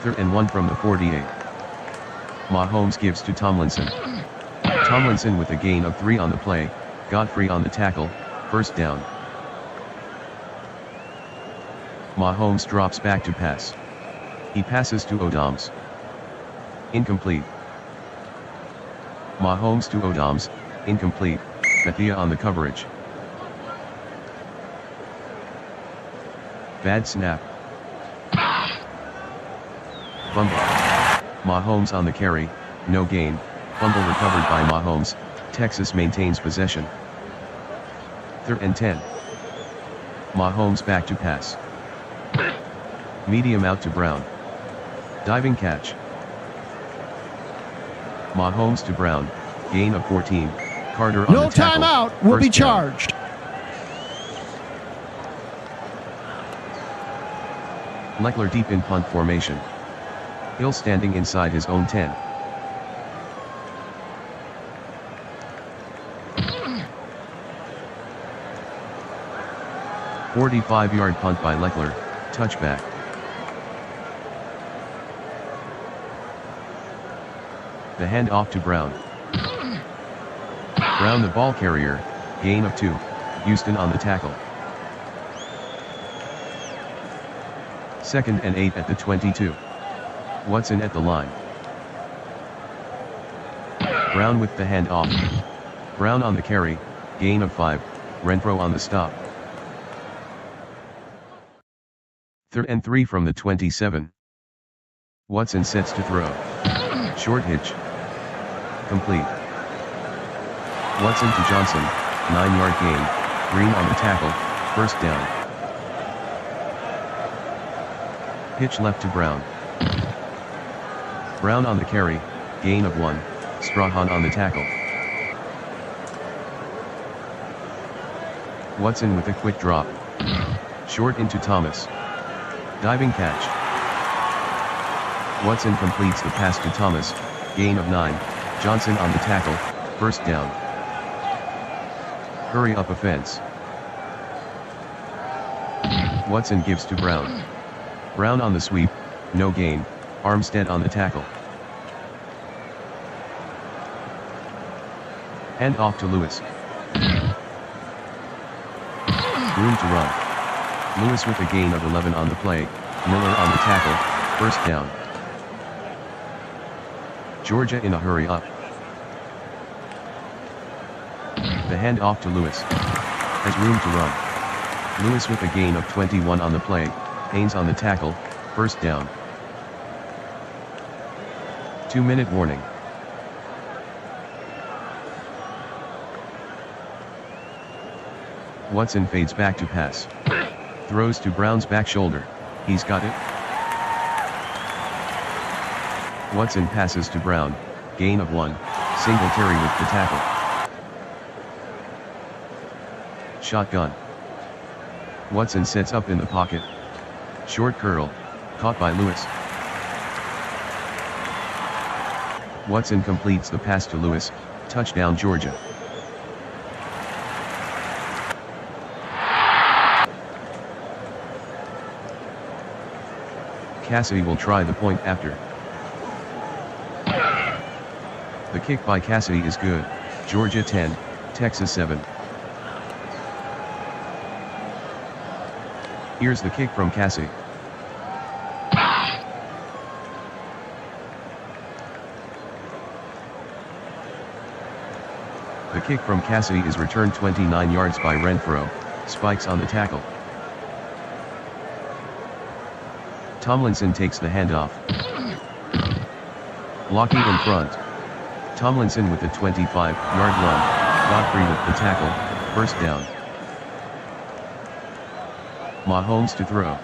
3rd and 1 from the 48. Mahomes gives to Tomlinson. Tomlinson with a gain of 3 on the play, Godfrey on the tackle, first down. Mahomes drops back to pass. He passes to Adams. Incomplete. Mahomes to Adams, incomplete, Bethia on the coverage. Bad snap. Fumble. Mahomes on the carry, no gain, fumble recovered by Mahomes, Texas maintains possession. 3rd and 10. Mahomes back to pass. Medium out to Brown. Diving catch. Mahomes to Brown, gain of 14, Carter on No the tackle. timeout will be first down. charged. Leckler deep in punt formation. Hill standing inside his own 10. "45-yard punt by Leckler, touchback." The handoff to Brown. Brown the ball carrier, gain of 2, Houston on the tackle. 2nd and 8 at the 22. Watson at the line. Brown with the handoff. Brown on the carry, gain of 5, Renfro on the stop. 3rd and 3 from the 27. Watson sets to throw. Short hitch. Complete. Watson to Johnson, 9-yard gain, Green on the tackle, first down. Pitch left to Brown. Brown on the carry, gain of 1, Strahan on the tackle. Watson with a quick drop. Short into Thomas. Diving catch. Watson completes the pass to Thomas, gain of 9, Johnson on the tackle, first down. Hurry up offense. Watson gives to Brown. Brown on the sweep, no gain, Armstead on the tackle. Hand off to Lewis. Room to run. Lewis with a gain of 11 on the play, Miller on the tackle, first down. Georgia in a hurry up. The hand off to Lewis. Has room to run. Lewis with a gain of 21 on the play, Haynes on the tackle, first down. 2-minute warning. Watson fades back to pass. Throws to Brown's back shoulder. He's got it. Watson passes to Brown, gain of 1, Singletary with the tackle. Shotgun. Watson sets up in the pocket. Short curl, caught by Lewis. Watson completes the pass to Lewis, touchdown Georgia. Cassidy will try the point after. The kick by Cassidy is good, Georgia 10, Texas 7. Here's the kick from Cassidy. The kick from Cassidy is returned 29 yards by Renfro, spikes on the tackle. Tomlinson takes the handoff. Blocking in front. Tomlinson with a 25-yard run, Godfrey with the tackle, first down. Mahomes to throw.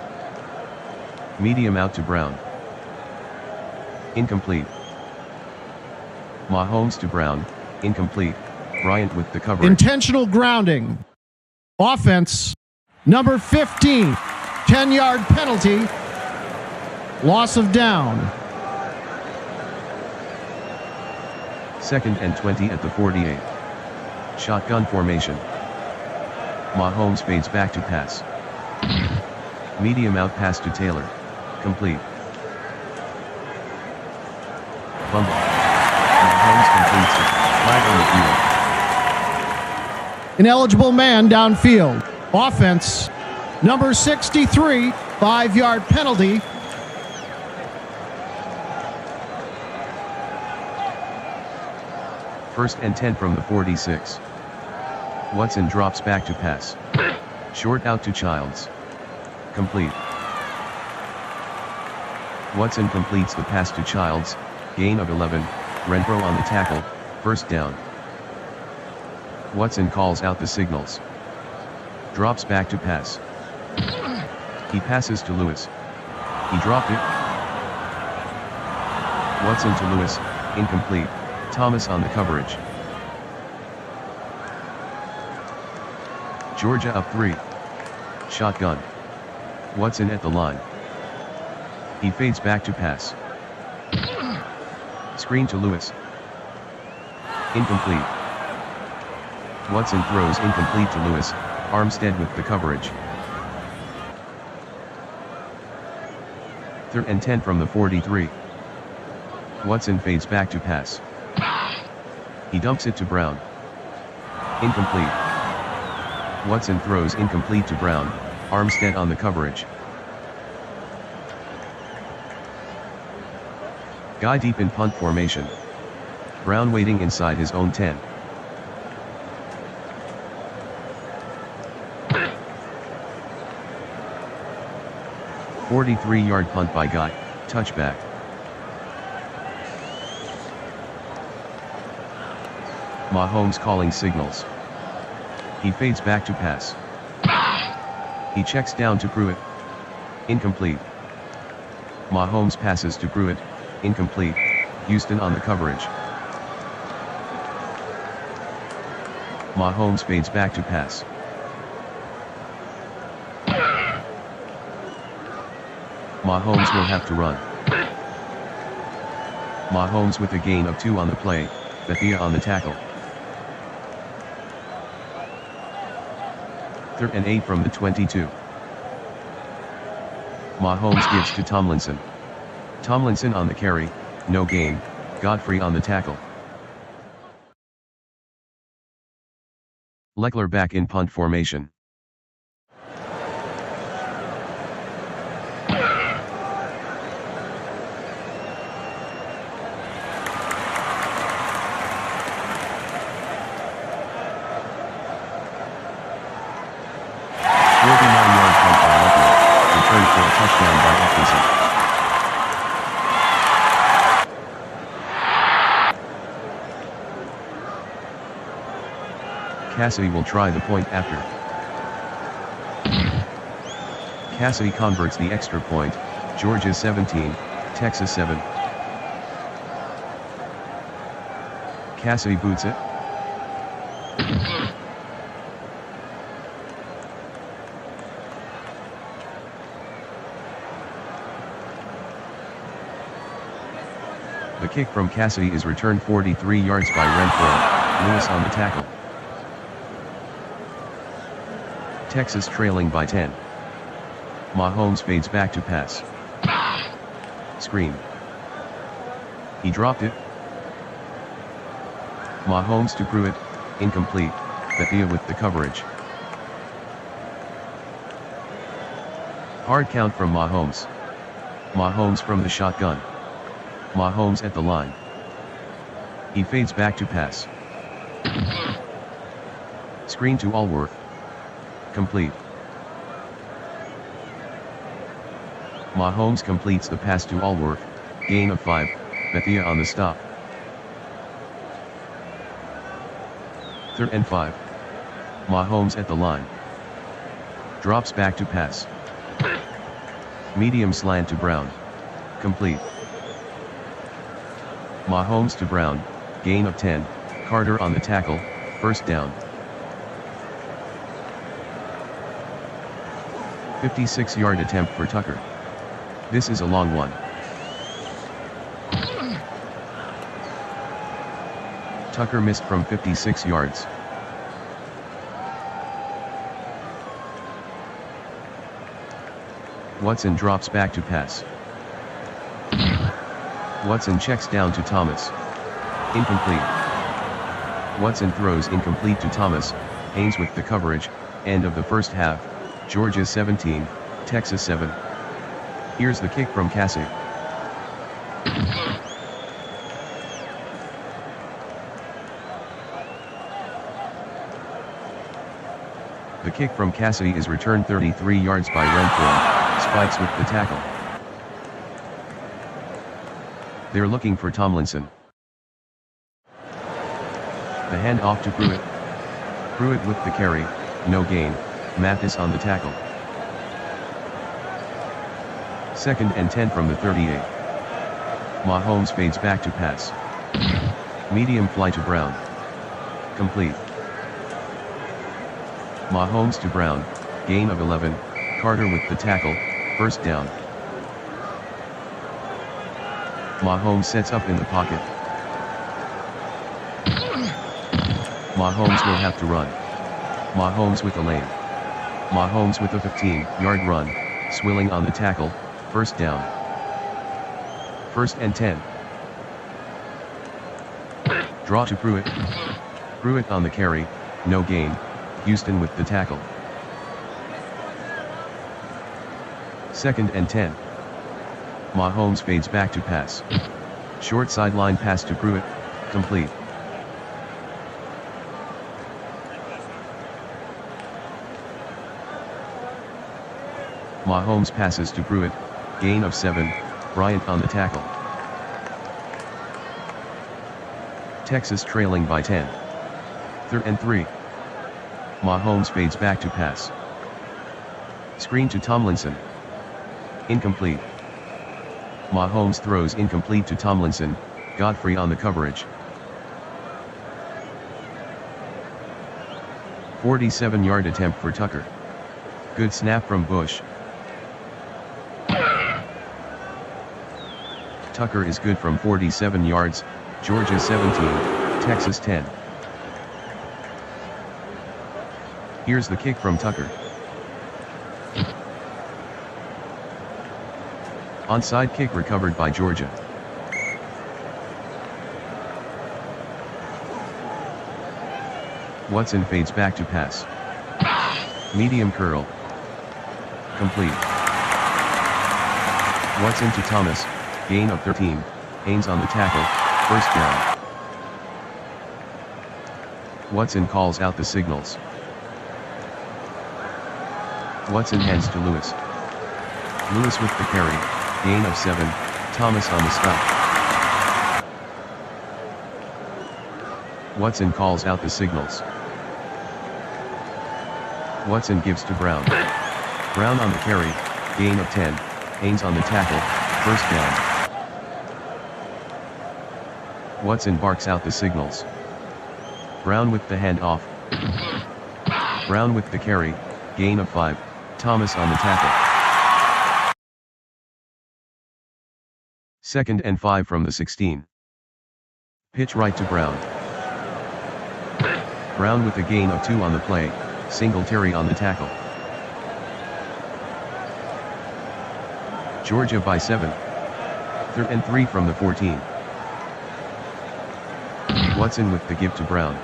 Medium out to Brown. Incomplete. Mahomes to Brown, incomplete, Bryant with the coverage. Intentional grounding. Offense, number 15, 10-yard penalty, loss of down. 2nd and 20 at the 48. Shotgun formation. Mahomes fades back to pass. Medium out pass to Taylor. Complete. Fumble. Mahomes completes it. Flag on the field. Ineligible man downfield. Offense, number 63, 5-yard penalty. First and 10 from the 46. Watson drops back to pass. Short out to Childs. Complete. Watson completes the pass to Childs, gain of 11, Renfro on the tackle, first down. Watson calls out the signals. Drops back to pass. He passes to Lewis. He dropped it. Watson to Lewis, incomplete, Thomas on the coverage. Georgia up 3. Shotgun. Watson at the line. He fades back to pass. Screen to Lewis. Incomplete. Watson throws incomplete to Lewis, Armstead with the coverage. 3rd and 10 from the 43. Watson fades back to pass. He dumps it to Brown. Incomplete. Watson throws incomplete to Brown, Armstead on the coverage. Guy deep in punt formation. Brown waiting inside his own 10. "43-yard punt by Guy, touchback." Mahomes calling signals. He fades back to pass. He checks down to Pruitt. Incomplete. Mahomes passes to Pruitt, incomplete, Houston on the coverage. Mahomes fades back to pass. Mahomes will have to run. Mahomes with a gain of 2 on the play, Bethia on the tackle. 3rd and 8 from the 22. Mahomes gives to Tomlinson. Tomlinson on the carry, no gain, Godfrey on the tackle. Leckler back in punt formation. Touchdown by Atkinson. Cassidy will try the point after. Cassidy converts the extra point, Georgia 17, Texas 7. Cassidy boots it. The kick from Cassidy is returned 43 yards by Renfro, Lewis on the tackle. Texas trailing by 10. Mahomes fades back to pass. Screen. He dropped it. Mahomes to Pruitt, incomplete, Bethia with the coverage. Hard count from Mahomes. Mahomes from the shotgun. Mahomes at the line. He fades back to pass. Screen to Allworth. Complete. Mahomes completes the pass to Allworth, gain of 5, Bethia on the stop. 3rd and 5. Mahomes at the line. Drops back to pass. Medium slant to Brown. Complete. Mahomes to Brown, gain of 10, Carter on the tackle, first down. 56-yard attempt for Tucker. This is a long one. Tucker missed from 56 yards. Watson drops back to pass. Watson checks down to Thomas. Incomplete. Watson throws incomplete to Thomas. Haynes with the coverage. End of the first half. Georgia 17, Texas 7. Here's the kick from Cassie. The kick from Cassidy is returned 33 yards by Renfro. Spikes with the tackle. They're looking for Tomlinson. The hand off to Pruitt. Pruitt with the carry, no gain. Mathis on the tackle. 2nd and 10 from the 38. Mahomes fades back to pass. Medium fly to Brown. Complete. Mahomes to Brown, gain of 11, Carter with the tackle, first down. Mahomes sets up in the pocket. Mahomes will have to run. Mahomes with a lane. Mahomes with a 15-yard run, Swilling on the tackle, first down. 1st and 10. Draw to Pruitt. Pruitt on the carry, no gain. Houston with the tackle. 2nd and 10. Mahomes fades back to pass. Short sideline pass to Pruitt, complete. Mahomes passes to Pruitt, gain of 7, Bryant on the tackle. Texas trailing by 10. 3rd and 3. Mahomes fades back to pass. Screen to Tomlinson. Incomplete. Mahomes throws incomplete to Tomlinson, Godfrey on the coverage. 47-yard attempt for Tucker. Good snap from Bush. Tucker is good from 47 yards, Georgia 17, Texas 10. Here's the kick from Tucker. Onside kick recovered by Georgia. Watson fades back to pass. Medium curl. Complete. Watson to Thomas, gain of 13, Haynes on the tackle, first down. Watson calls out the signals. Watson hands to Lewis. Lewis with the carry, gain of 7, Thomas on the stop. Watson calls out the signals. Watson gives to Brown. Brown on the carry, gain of 10, Haynes on the tackle, first down. Watson barks out the signals. Brown with the handoff. Brown with the carry, gain of 5, Thomas on the tackle. 2nd and 5 from the 16. Pitch right to Brown. Brown with a gain of 2 on the play, Singletary on the tackle. Georgia by 7. 3rd and 3 from the 14. Watson with the give to Brown.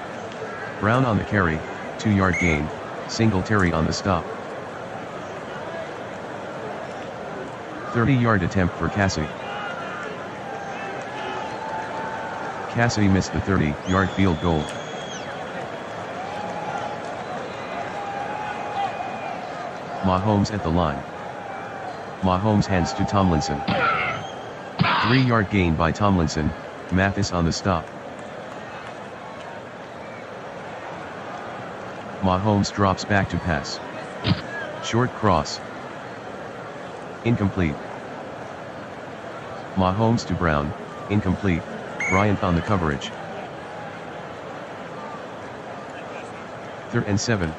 Brown on the carry, 2-yard gain, Singletary on the stop. 30-yard attempt for Cassidy. Cassidy missed the 30-yard field goal. Mahomes at the line. Mahomes hands to Tomlinson. 3-yard gain by Tomlinson, Mathis on the stop. Mahomes drops back to pass. Short cross. Incomplete. Mahomes to Brown, incomplete, Bryant on the coverage. 3rd and 7.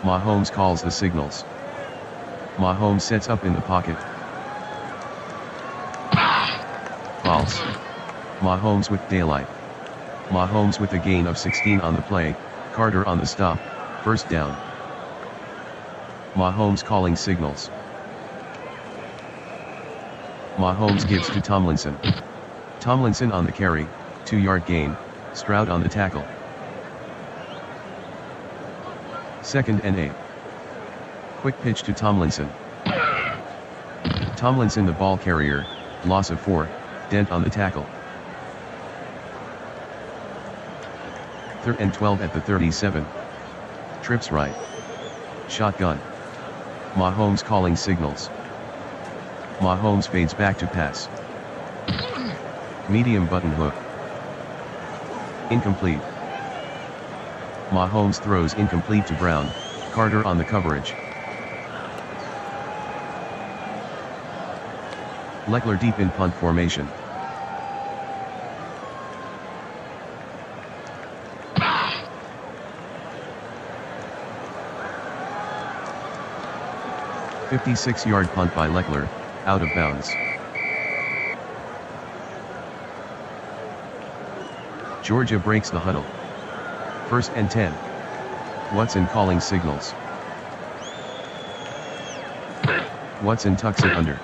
Mahomes calls the signals. Mahomes sets up in the pocket. False. Mahomes with daylight. Mahomes with a gain of 16 on the play, Carter on the stop, first down. Mahomes calling signals. Mahomes gives to Tomlinson. Tomlinson on the carry, 2-yard gain, Stroud on the tackle. 2nd and 8. Quick pitch to Tomlinson. Tomlinson the ball carrier, loss of 4, Dent on the tackle. 3rd and 12 at the 37. Trips right. Shotgun. Mahomes calling signals. Mahomes fades back to pass. Medium button hook. Incomplete. Mahomes throws incomplete to Brown, Carter on the coverage. Leckler deep in punt formation. A 56-yard punt by Leckler, out of bounds. Georgia breaks the huddle. 1st and 10. Watson calling signals. Watson tucks it under.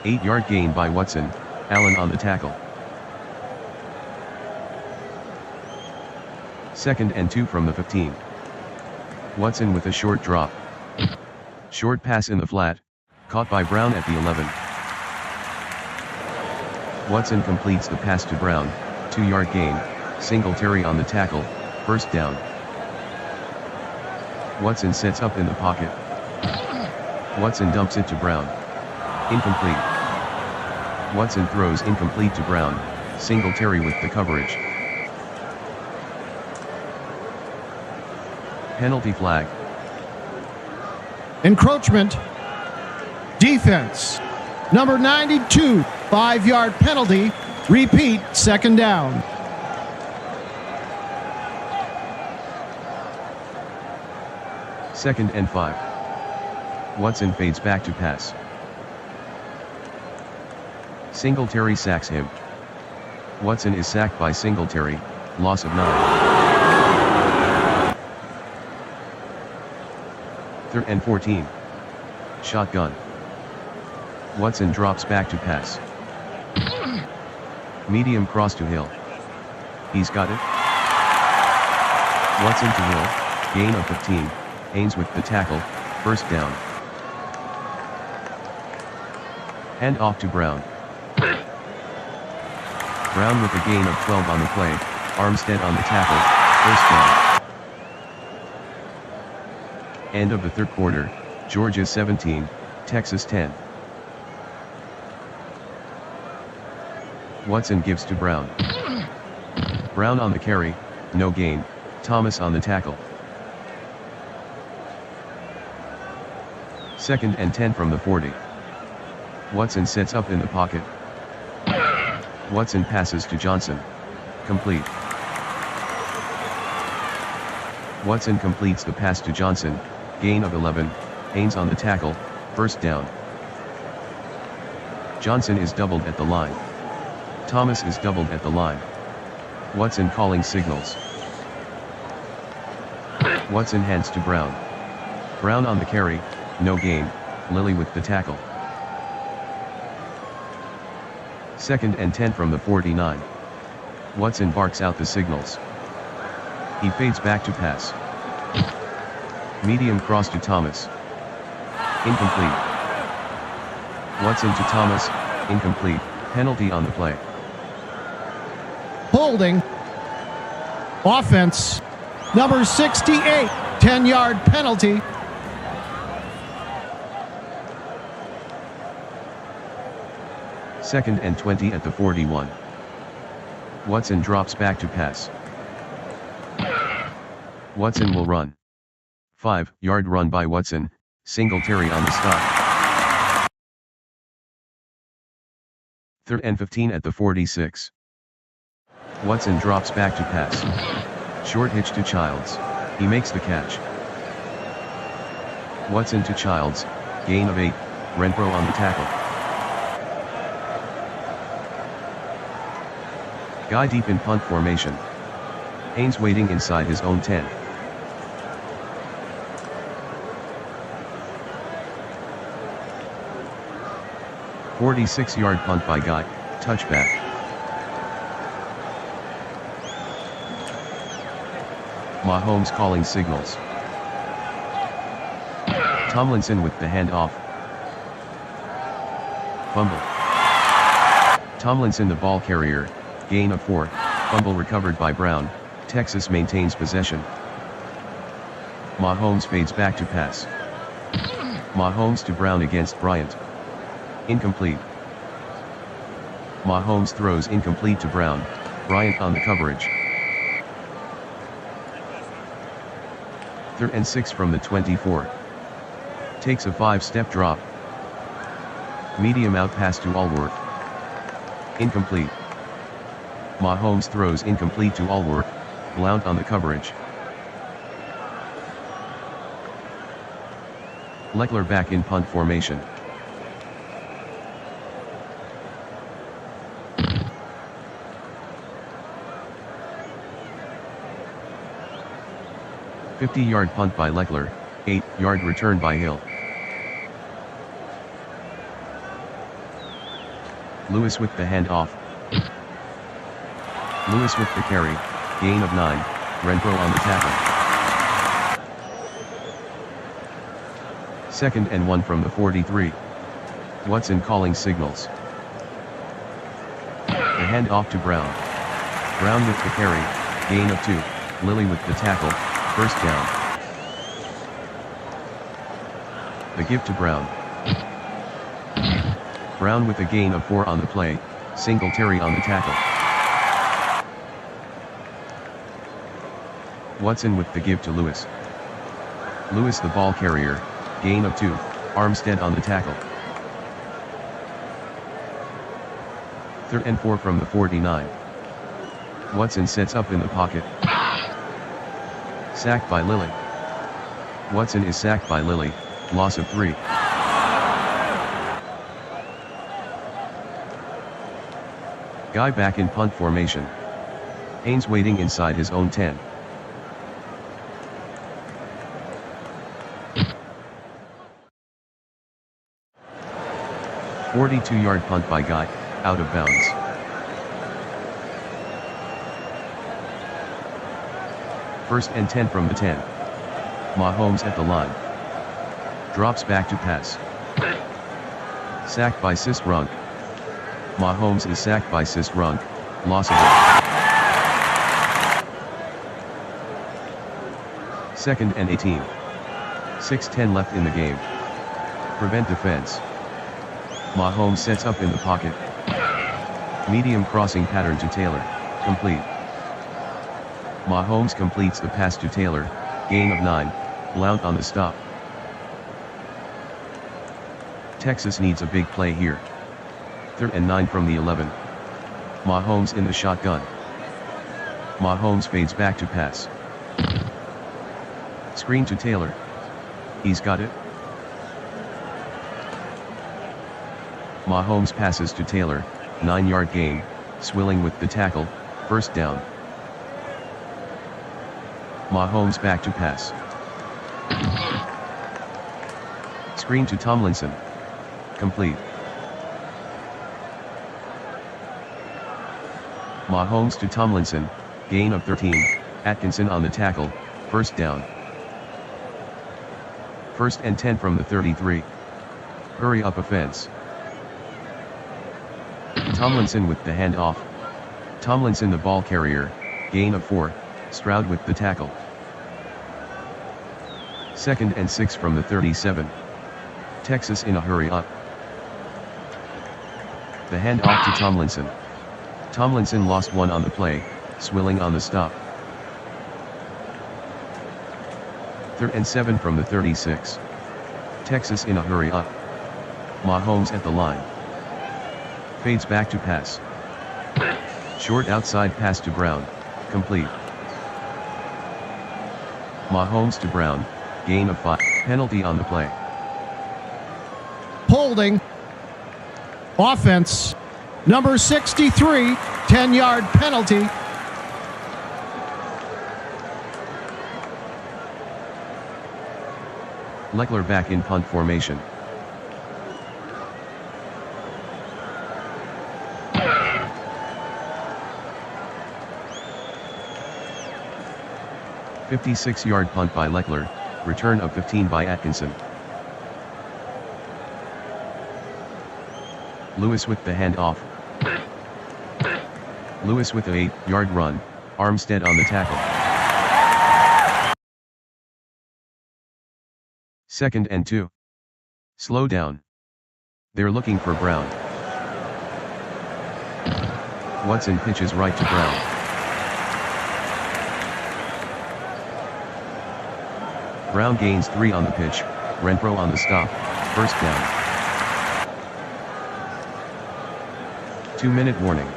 8-yard gain by Watson, Allen on the tackle. 2nd and 2 from the 15. Watson with a short drop. Short pass in the flat, caught by Brown at the 11. Watson completes the pass to Brown, 2-yard gain, Singletary on the tackle, first down. Watson sets up in the pocket. Watson dumps it to Brown. Incomplete. Watson throws incomplete to Brown, Singletary with the coverage. Penalty flag. Encroachment. Defense. Number 92, 5-yard penalty. Repeat, 2nd down. Second and 5. Watson fades back to pass. Singletary sacks him. Watson is sacked by Singletary, loss of 9. 3rd and 14. Shotgun. Watson drops back to pass. Medium cross to Hill. He's got it. Watson to Hill, gain of 15, Haynes with the tackle, first down. Hand off to Brown. Brown with a gain of 12 on the play, Armstead on the tackle, first down. End of the 3rd quarter, Georgia 17, Texas 10. Watson gives to Brown. Brown on the carry, no gain, Thomas on the tackle. 2nd and 10 from the 40. Watson sets up in the pocket. Watson passes to Johnson. Complete. Watson completes the pass to Johnson, gain of 11, Haynes on the tackle, first down. Johnson is doubled at the line. Thomas is doubled at the line. Watson calling signals. Watson hands to Brown. Brown on the carry, no gain, Lilly with the tackle. 2nd and 10 from the 49. Watson barks out the signals. He fades back to pass. Medium cross to Thomas. Incomplete. Watson to Thomas, incomplete, penalty on the play. Holding. Offense. Number 68, 10-yard penalty. Second and 20 at the 41. Watson drops back to pass. Watson will run. 5-yard run by Watson, Singletary on the stop. 3rd and 15 at the 46. Watson drops back to pass. Short hitch to Childs, he makes the catch. Watson to Childs, gain of 8, Renfro on the tackle. Guy deep in punt formation, Haynes waiting inside his own 10. "46-yard punt by Guy, touchback." Mahomes calling signals. Tomlinson with the handoff. Fumble. Tomlinson the ball carrier, gain of 4, fumble recovered by Brown, Texas maintains possession. Mahomes fades back to pass. Mahomes to Brown against Bryant. Incomplete. Mahomes throws incomplete to Brown, Bryant on the coverage. 3rd and 6 from the 24. Takes a 5-step drop. Medium out pass to Allworth. Incomplete. Mahomes throws incomplete to Allworth, Blount on the coverage. Leckler back in punt formation. "50-yard punt by Leckler, 8-yard return by Hill." Lewis with the handoff. Lewis with the carry, gain of 9, Renfro on the tackle. 2nd and 1 from the 43. Watson calling signals. The handoff to Brown. Brown with the carry, gain of 2, Lilly with the tackle, 1st down. The give to Brown. Brown with a gain of 4 on the play, Singletary on the tackle. Watson with the give to Lewis. Lewis the ball carrier, gain of 2, Armstead on the tackle. 3rd and 4 from the 49. Watson sets up in the pocket. Sacked by Lilly. Watson is sacked by Lilly, loss of 3. Guy back in punt formation. Haynes waiting inside his own 10. "42-yard punt by Guy, out of bounds." First and 10 from the 10. Mahomes at the line. Drops back to pass. Sacked by Sistrunk. Mahomes is sacked by Sistrunk, loss of 1. 2nd and 18. 6:10 left in the game. Prevent defense. Mahomes sets up in the pocket. Medium crossing pattern to Taylor, complete. Mahomes completes the pass to Taylor, gain of 9, Blount on the stop. Texas needs a big play here. 3rd and 9 from the 11. Mahomes in the shotgun. Mahomes fades back to pass. Screen to Taylor. He's got it. Mahomes passes to Taylor, 9-yard gain, Swilling with the tackle, 1st down. Mahomes back to pass. Screen to Tomlinson. Complete. Mahomes to Tomlinson, gain of 13, Atkinson on the tackle, 1st down. 1st and 10 from the 33. Hurry up offense. Tomlinson with the handoff. Tomlinson the ball carrier, gain of 4, Stroud with the tackle. 2nd and 6 from the 37. Texas in a hurry up. The handoff to Tomlinson. Tomlinson lost 1 on the play, Swilling on the stop. 3rd and 7 from the 36. Texas in a hurry up. Mahomes at the line. Fades back to pass. Short outside pass to Brown, complete. Mahomes to Brown, gain of 5, penalty on the play. Holding. Offense. Number 63, 10-yard penalty. Leckler back in punt formation. "56-yard punt by Leckler, return of 15 by Atkinson. Lewis with the handoff. Lewis with the 8-yard run, Armstead on the tackle. 2nd and 2. Slow down. They're looking for Brown. Watson pitches right to Brown. Brown gains 3 on the pitch, Renfro on the stop, 1st down. 2-minute warning.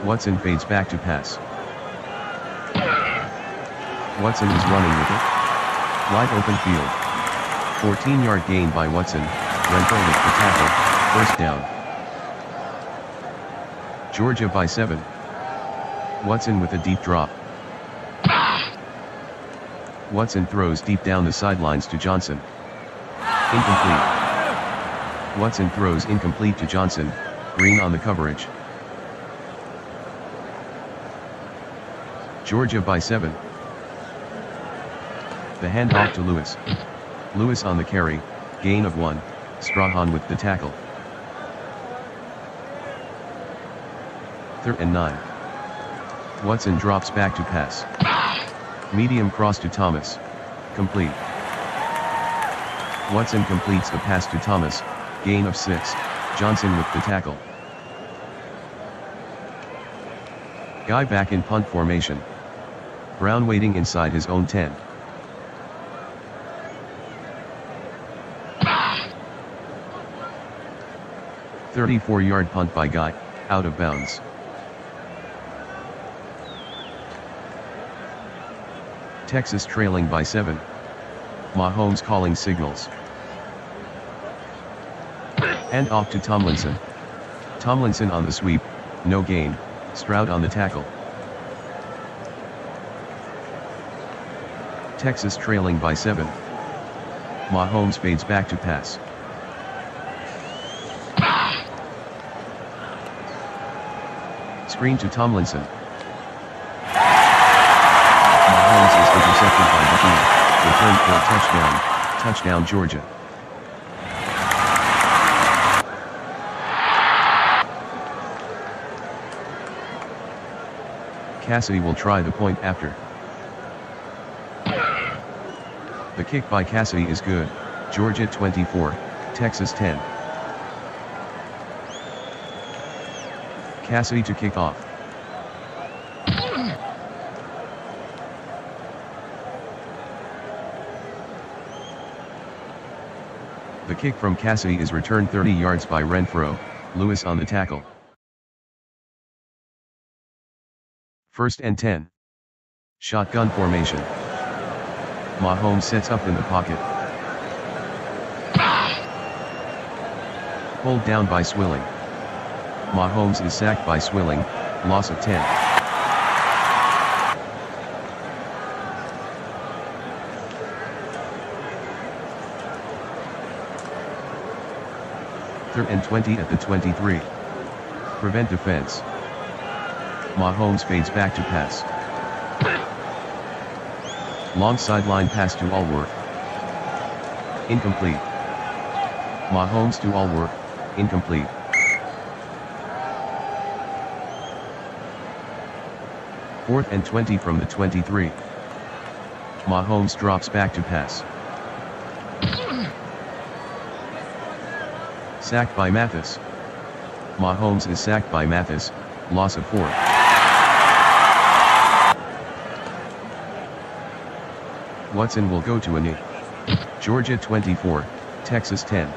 Watson fades back to pass. Watson is running with it. Wide open field. 14-yard gain by Watson, Renfro with the tackle, 1st down. Georgia by 7. Watson with a deep drop. Watson throws deep down the sidelines to Johnson. Incomplete. Watson throws incomplete to Johnson, Green on the coverage. Georgia by 7. The handoff to Lewis. Lewis on the carry, gain of 1, Strahan with the tackle. 3rd and 9. Watson drops back to pass. Medium cross to Thomas. Complete. Watson completes the pass to Thomas, gain of 6, Johnson with the tackle. Guy back in punt formation. Brown waiting inside his own 10. "34-yard punt by Guy, out of bounds. Texas trailing by 7. Mahomes calling signals. Hand off to Tomlinson. Tomlinson on the sweep, no gain, Stroud on the tackle. Texas trailing by 7. Mahomes fades back to pass. Screen to Tomlinson. Mahomes is intercepted by Buckner, returned for a touchdown, Georgia. Cassidy will try the point after. The kick by Cassidy is good, Georgia 24, Texas 10. Cassidy to kick off. The kick from Cassidy is returned 30 yards by Renfro, Lewis on the tackle. 1st and 10. Shotgun formation. Mahomes sets up in the pocket. Pulled down by Swilling. Mahomes is sacked by Swilling, loss of 10. Third and 20 at the 23. Prevent defense. Mahomes fades back to pass. Long sideline pass to Allworth. Incomplete. Mahomes to Allworth, incomplete. Fourth and 20 from the 23. Mahomes drops back to pass. Sacked by Mathis. Mahomes is sacked by Mathis, loss of 4. Watson will go to a knee. Georgia 24, Texas 10.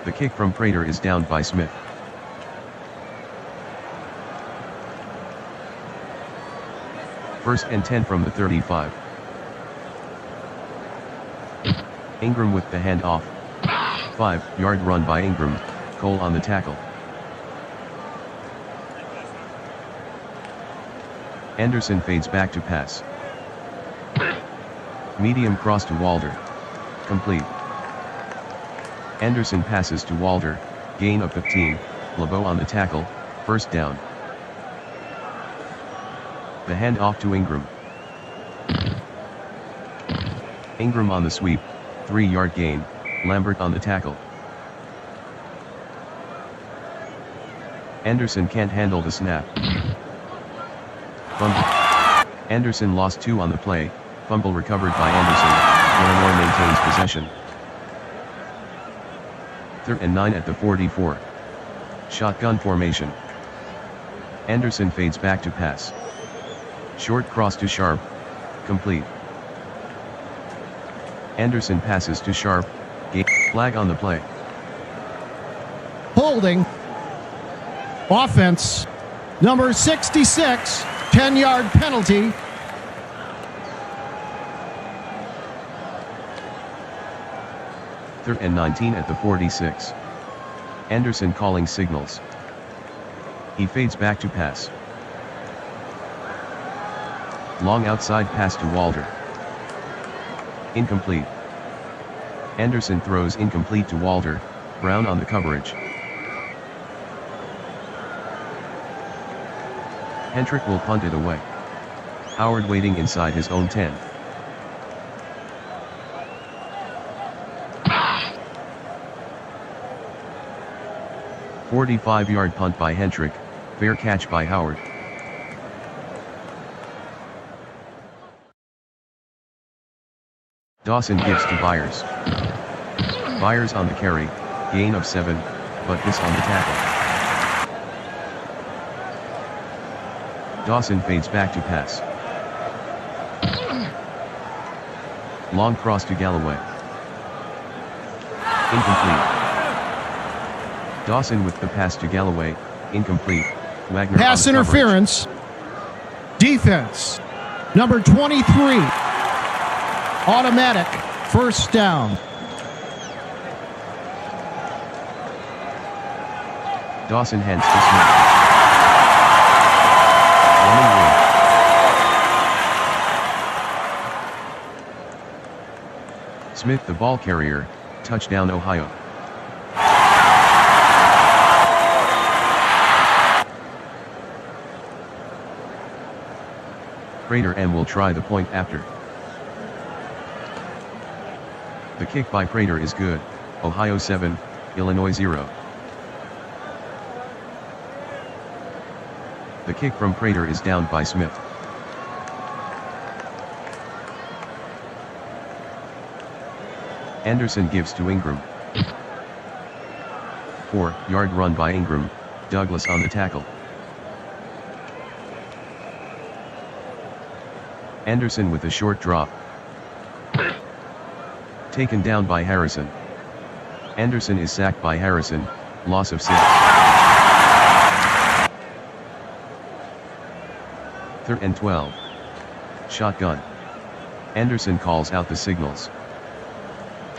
The kick from Prater is downed by Smith. First and 10 from the 35. Ingram with the handoff. 5-yard run by Ingram, Cole on the tackle. Anderson fades back to pass. Medium cross to Walder. Complete. Anderson passes to Walder, gain of 15, LeBeau on the tackle, first down. The handoff to Ingram. Ingram on the sweep, 3-yard gain, Lambert on the tackle. Anderson can't handle the snap. Fumble. Anderson lost 2 on the play, fumble recovered by Anderson, Illinois maintains possession. 3rd and 9 at the 44. Shotgun formation. Anderson fades back to pass. Short cross to Sharp, complete. Anderson passes to Sharp, flag on the play. Holding. Offense. Number 66, 10-yard penalty. Third and 19 at the 46. Anderson calling signals. He fades back to pass. Long outside pass to Walder. Incomplete. Anderson throws incomplete to Walder, Brown on the coverage. Hendrick will punt it away. Howard waiting inside his own 10. A 45-yard punt by Hendrick, fair catch by Howard. Dawson gives to Byers. Byers on the carry, gain of 7, but miss on the tackle. Dawson fades back to pass. Long cross to Galloway. Incomplete. Dawson with the pass to Galloway, incomplete. Wagner Pass on the interference. Defense. Number 23. Automatic. First down. Dawson hands to Smith. Running wing. Smith the ball carrier, touchdown Ohio. Prater and will try the point after. The kick by Prater is good, Ohio 7, Illinois 0. The kick from Prater is downed by Smith. Anderson gives to Ingram. 4-yard run by Ingram, Douglas on the tackle. Anderson with a short drop. Taken down by Harrison. Anderson is sacked by Harrison, loss of 6. 3rd and 12. Shotgun. Anderson calls out the signals.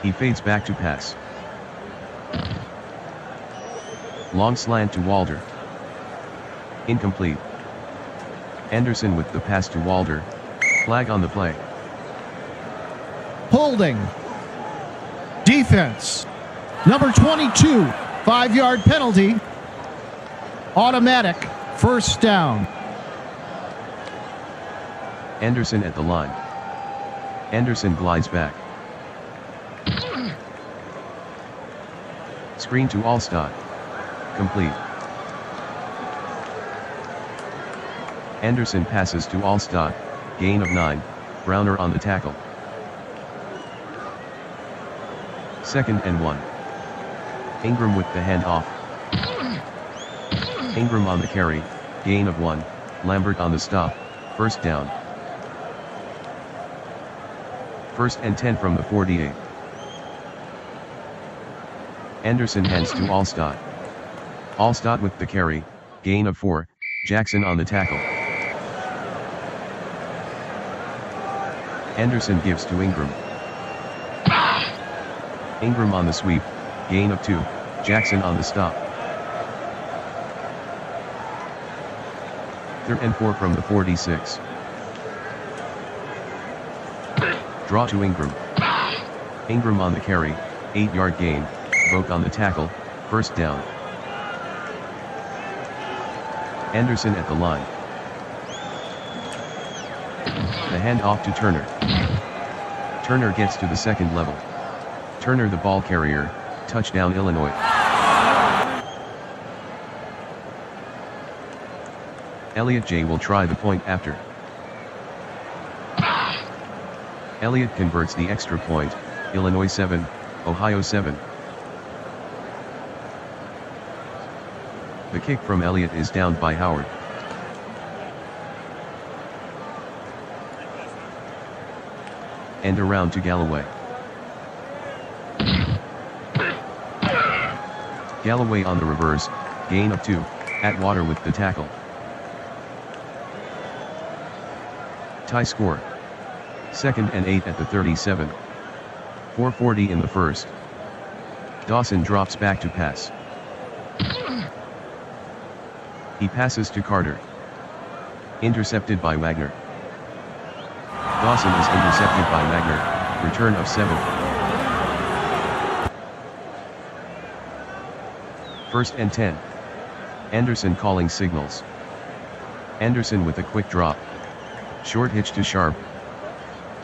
He fades back to pass. Long slant to Walder. Incomplete. Anderson with the pass to Walder. Flag on the play. Holding. Defense. Number 22. 5-yard penalty. Automatic. First down. Anderson at the line. Anderson glides back. Screen to Allstott. Complete. Anderson passes to Allstott, gain of 9, Browner on the tackle. 2nd and 1. Ingram with the handoff. Ingram on the carry, gain of 1, Lambert on the stop, first down. 1st and 10 from the 48. Anderson hands to Allstott. Allstott with the carry, gain of 4, Jackson on the tackle. Anderson gives to Ingram. Ingram on the sweep, gain of 2, Jackson on the stop. 3rd and 4 from the 46. Draw to Ingram. Ingram on the carry, 8-yard gain, Vogt on the tackle, 1st down. Anderson at the line. The handoff to Turner. Turner gets to the 2nd level. Turner the ball carrier, touchdown Illinois. Elliott J. will try the point after. Elliott converts the extra point, Illinois 7, Ohio 7. The kick from Elliott is downed by Howard. And around to Galloway. Galloway on the reverse, gain of 2, Atwater with the tackle. Tie score. 2nd and 8 at the 37. 4:40 in the first. Dawson drops back to pass. He passes to Carter. Intercepted by Wagner. Dawson is intercepted by Wagner, return of 7. 1st and 10. Anderson calling signals. Anderson with a quick drop. Short hitch to Sharp.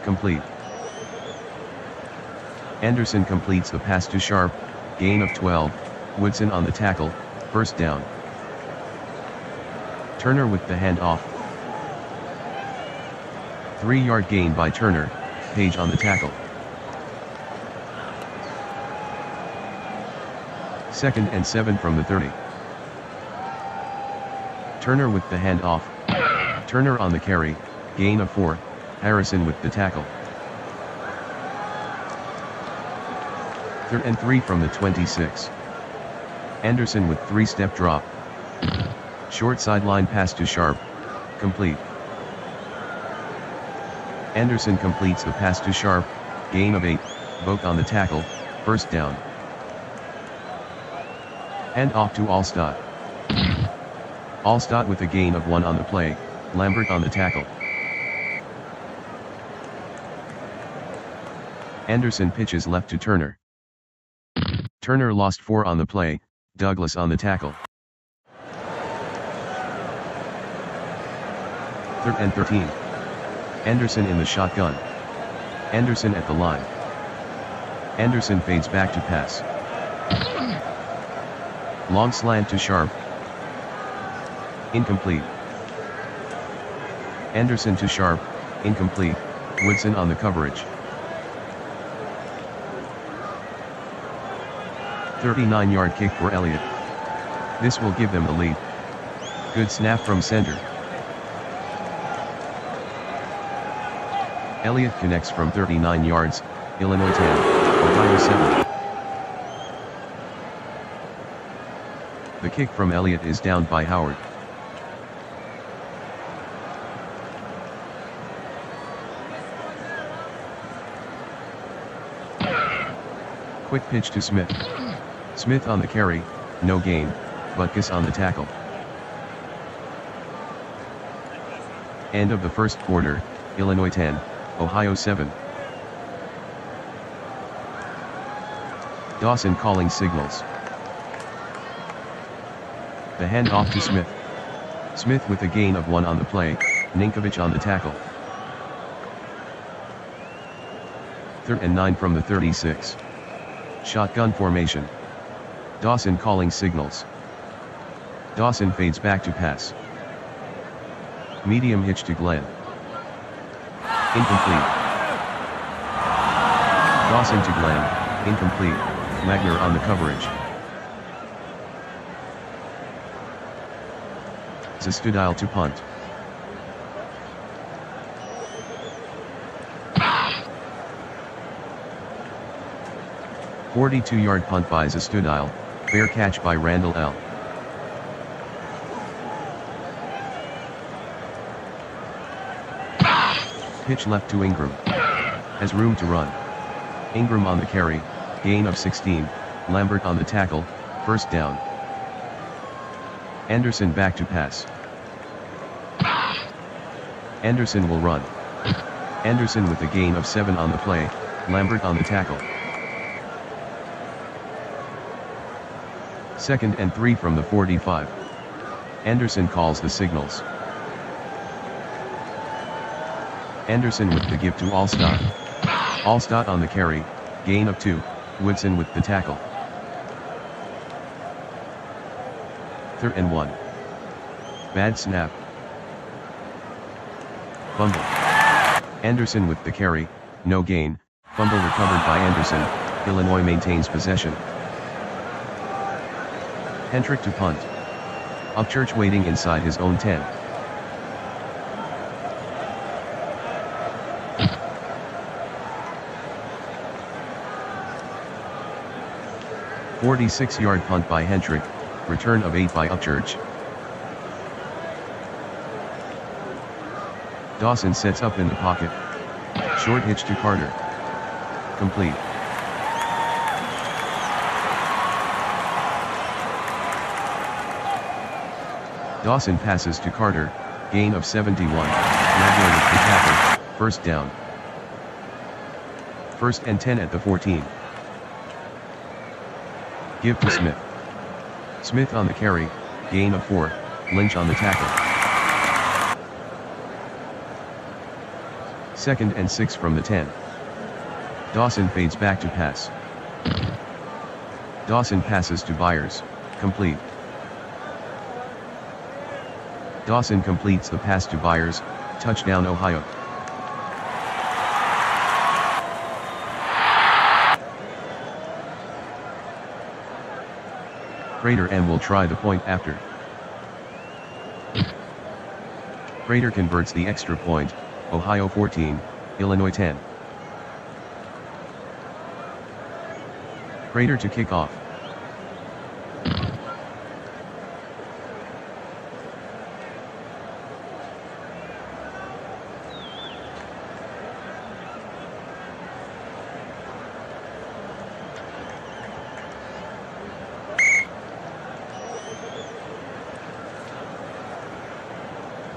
Complete. Anderson completes the pass to Sharp, gain of 12, Woodson on the tackle, 1st down. Turner with the handoff. 3-yard gain by Turner, Page on the tackle. 2nd and 7 from the 30. Turner with the handoff. Turner on the carry, gain of 4, Harrison with the tackle. 3rd and 3 from the 26. Anderson with 3-step drop. Short sideline pass to Sharp, complete. Anderson completes the pass to Sharp, gain of 8, Vogt on the tackle, 1st down. Hand off to Allstott. Allstott with a gain of 1 on the play, Lambert on the tackle. Anderson pitches left to Turner. Turner lost 4 on the play, Douglas on the tackle. 3rd and 13. Anderson in the shotgun. Anderson at the line. Anderson fades back to pass. Long slant to Sharp. Incomplete. Anderson to Sharp, incomplete, Woodson on the coverage. 39-yard kick for Elliott. This will give them the lead. Good snap from center. Elliott connects from 39 yards, Illinois 10, Ohio 7. The kick from Elliott is downed by Howard. Quick pitch to Smith. Smith on the carry, no gain, Butkus on the tackle. End of the first quarter, Illinois 10, Ohio 7. Dawson calling signals. The handoff to Smith. Smith with a gain of 1 on the play, Ninkovich on the tackle. 3rd and 9 from the 36. Shotgun formation. Dawson calling signals. Dawson fades back to pass. Medium hitch to Glenn. Incomplete. Dawson to Glenn, incomplete, Wagner on the coverage. Zastudile to punt. 42-yard punt by Zastudile, fair catch by Randall L. Pitch left to Ingram. Has room to run. Ingram on the carry, gain of 16, Lambert on the tackle, first down. Anderson back to pass. Anderson will run. Anderson with a gain of 7 on the play, Lambert on the tackle. 2nd and 3 from the 45. Anderson calls the signals. Anderson with the give to Allstott. Allstott on the carry, gain of 2, Woodson with the tackle. 3rd and 1. Bad snap. Fumble. Anderson with the carry, no gain, fumble recovered by Anderson, Illinois maintains possession. Hendrick to punt. Upchurch waiting inside his own 10. "46-yard punt by Hendrick, return of 8 by Upchurch. Dawson sets up in the pocket. Short hitch to Carter. Complete. Dawson passes to Carter, gain of 71, Wagner with the tackle, first down. 1st and 10 at the 14. Give to Smith. Smith on the carry, gain of 4, Lynch on the tackle. 2nd and 6 from the 10. Dawson fades back to pass. Dawson passes to Byers, complete. Dawson completes the pass to Byers, touchdown Ohio. Prater M will try the point after. Prater converts the extra point, Ohio 14, Illinois 10. Prater to kick off.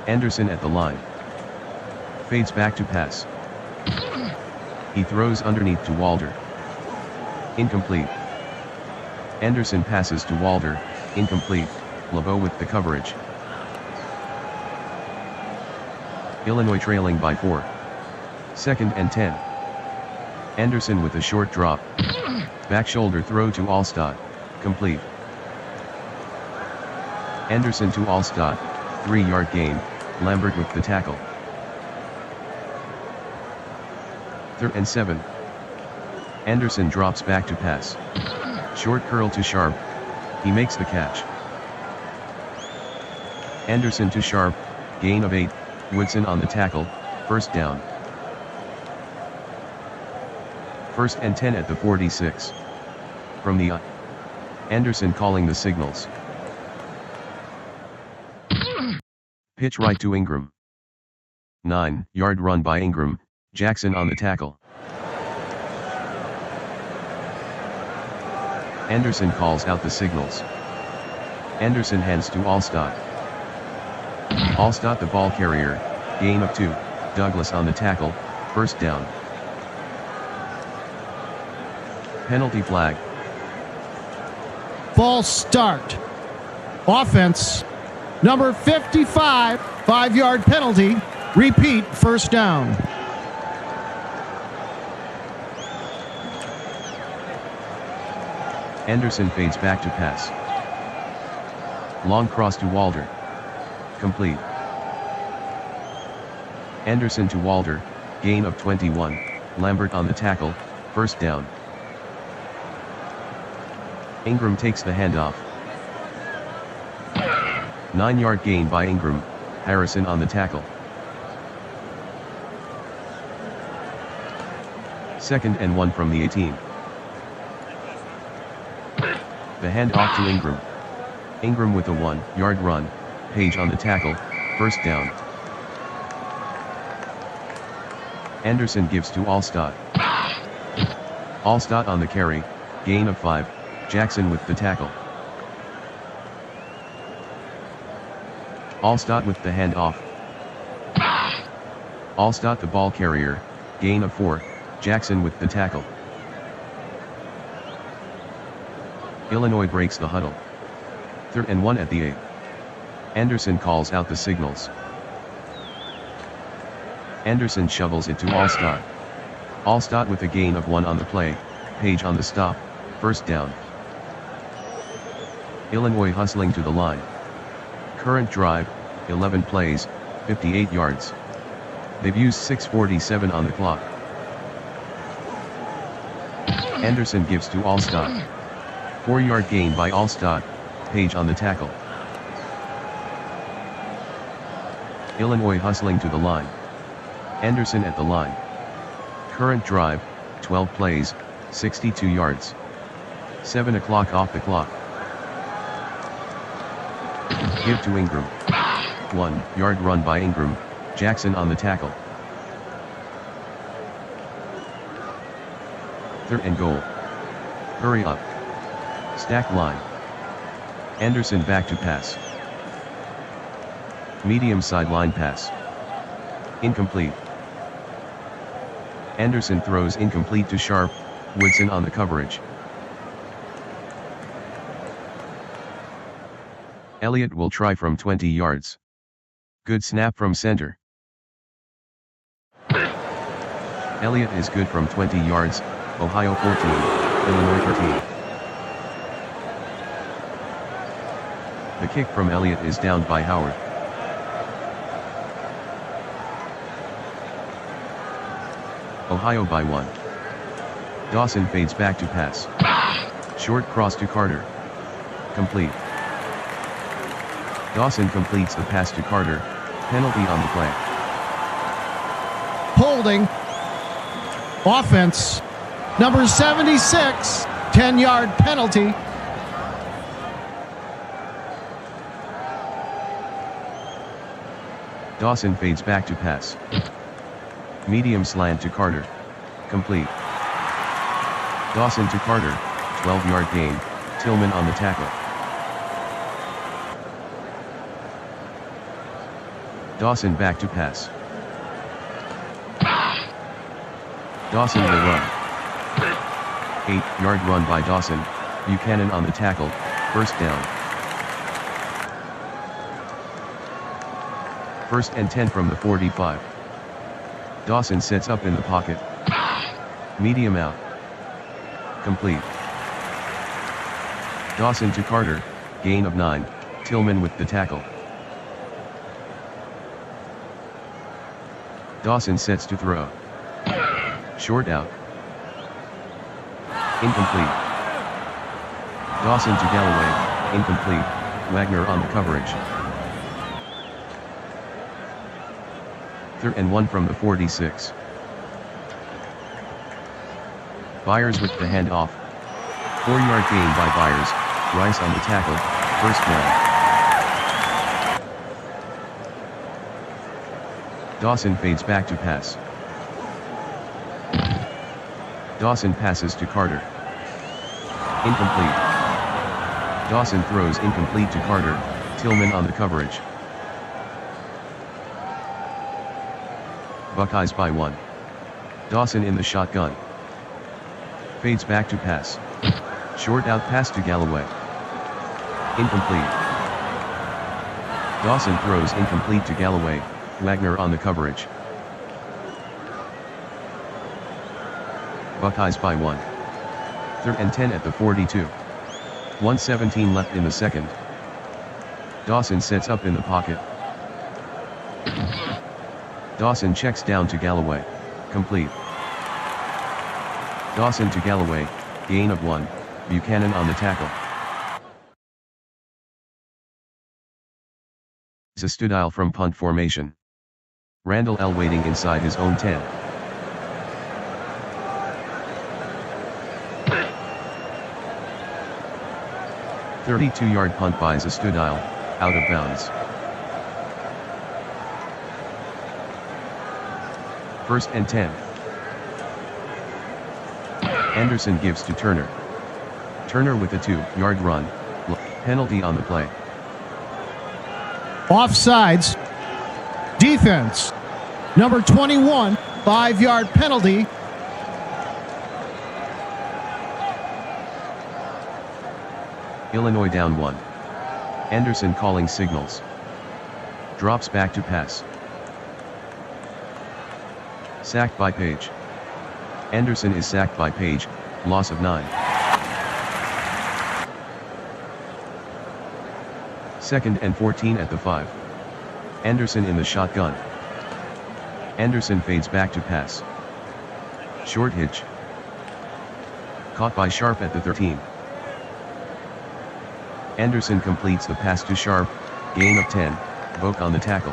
Anderson at the line. Fades back to pass. He throws underneath to Walder. Incomplete. Anderson passes to Walder, incomplete, LeBeau with the coverage. Illinois trailing by 4. 2nd and 10. Anderson with a short drop. Back shoulder throw to Allstott, complete. Anderson to Allstott, 3-yard gain, Lambert with the tackle. 3rd and 7. Anderson drops back to pass. Short curl to Sharp. He makes the catch. Anderson to Sharp, gain of 8, Woodson on the tackle, first down. 1st and 10 at the 46. From the Anderson calling the signals. Pitch right to Ingram. 9-yard run by Ingram, Jackson on the tackle. Anderson calls out the signals. Anderson hands to Allstott. Allstott the ball carrier, gain of 2, Douglas on the tackle, first down. Penalty flag. Ball start. Offense. Number 55, 5-yard penalty. Repeat, first down. Anderson fades back to pass. Long cross to Walder. Complete. Anderson to Walder, gain of 21, Lambert on the tackle, first down. Ingram takes the handoff. 9-yard gain by Ingram, Harrison on the tackle. 2nd and 1 from the 18. The hand off to Ingram. Ingram with a 1-yard run, Page on the tackle, first down. Anderson gives to Allstott. Allstott on the carry, gain of 5, Jackson with the tackle. Allstott with the hand off. Allstott the ball carrier, gain of 4, Jackson with the tackle. Illinois breaks the huddle. 3rd and 1 at the 8. Anderson calls out the signals. Anderson shovels it to Allstott. Allstott with a gain of 1 on the play, Page on the stop, first down. Illinois hustling to the line. Current drive, 11 plays, 58 yards. They've used 6:47 on the clock. Anderson gives to Allstott. 4-yard gain by Allstott, Page on the tackle. Illinois hustling to the line. Anderson at the line. Current drive, 12 plays, 62 yards. 7 o'clock off the clock. Give to Ingram. 1-yard run by Ingram, Jackson on the tackle. 3rd and goal. Hurry up. Stack line. Anderson back to pass. Medium sideline pass. Incomplete. Anderson throws incomplete to Sharp, Woodson on the coverage. Elliott will try from 20 yards. Good snap from center. Elliott is good from 20 yards, Ohio 14, Illinois 13. The kick from Elliott is downed by Howard. Ohio by 1. Dawson fades back to pass. Short cross to Carter. Complete. Dawson completes the pass to Carter, penalty on the play. Holding. Offense. Number 76, 10-yard penalty. Dawson fades back to pass. Medium slant to Carter. Complete. Dawson to Carter, 12-yard gain, Tillman on the tackle. Dawson back to pass. Dawson will run. 8-yard run by Dawson, Buchanan on the tackle, first down. 1st and 10 from the 45. Dawson sets up in the pocket. Medium out. Complete. Dawson to Carter, gain of 9, Tillman with the tackle. Dawson sets to throw. Short out. Incomplete. Dawson to Galloway, incomplete, Wagner on the coverage. 3rd and 1 from the 46. Byers with the handoff. 4-yard gain by Byers, Rice on the tackle, first down. Dawson fades back to pass. Dawson passes to Carter. Incomplete. Dawson throws incomplete to Carter, Tillman on the coverage. Buckeyes by 1. Dawson in the shotgun. Fades back to pass. Short out pass to Galloway. Incomplete. Dawson throws incomplete to Galloway, Wagner on the coverage. Buckeyes by 1. 3rd and 10 at the 42. 1:17 left in the second. Dawson sets up in the pocket. Dawson checks down to Galloway. Complete. Dawson to Galloway, gain of 1, Buchanan on the tackle. Zastudile from punt formation. Randall L. waiting inside his own 10. 32-yard punt by Zastudile, out of bounds. First and 10. Anderson gives to Turner. Turner with a 2-yard run. Penalty on the play. Offsides. Defense. Number 21, 5-yard penalty. Illinois down 1. Anderson calling signals. Drops back to pass. Sacked by Page. Anderson is sacked by Page, loss of 9. Second and 14 at the 5. Anderson in the shotgun. Anderson fades back to pass. Short hitch. Caught by Sharp at the 13. Anderson completes the pass to Sharp, gain of 10, Vogt on the tackle.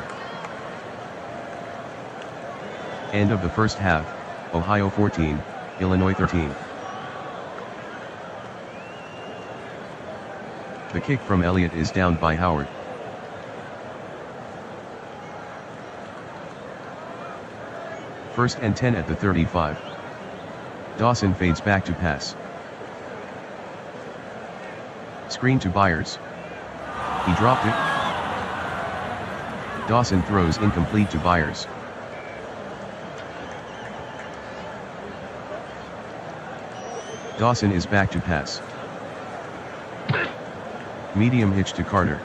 End of the first half, Ohio 14, Illinois 13. The kick from Elliott is downed by Howard. First and 10 at the 35. Dawson fades back to pass. Screen to Byers. He dropped it. Dawson throws incomplete to Byers. Dawson is back to pass. Medium hitch to Carter.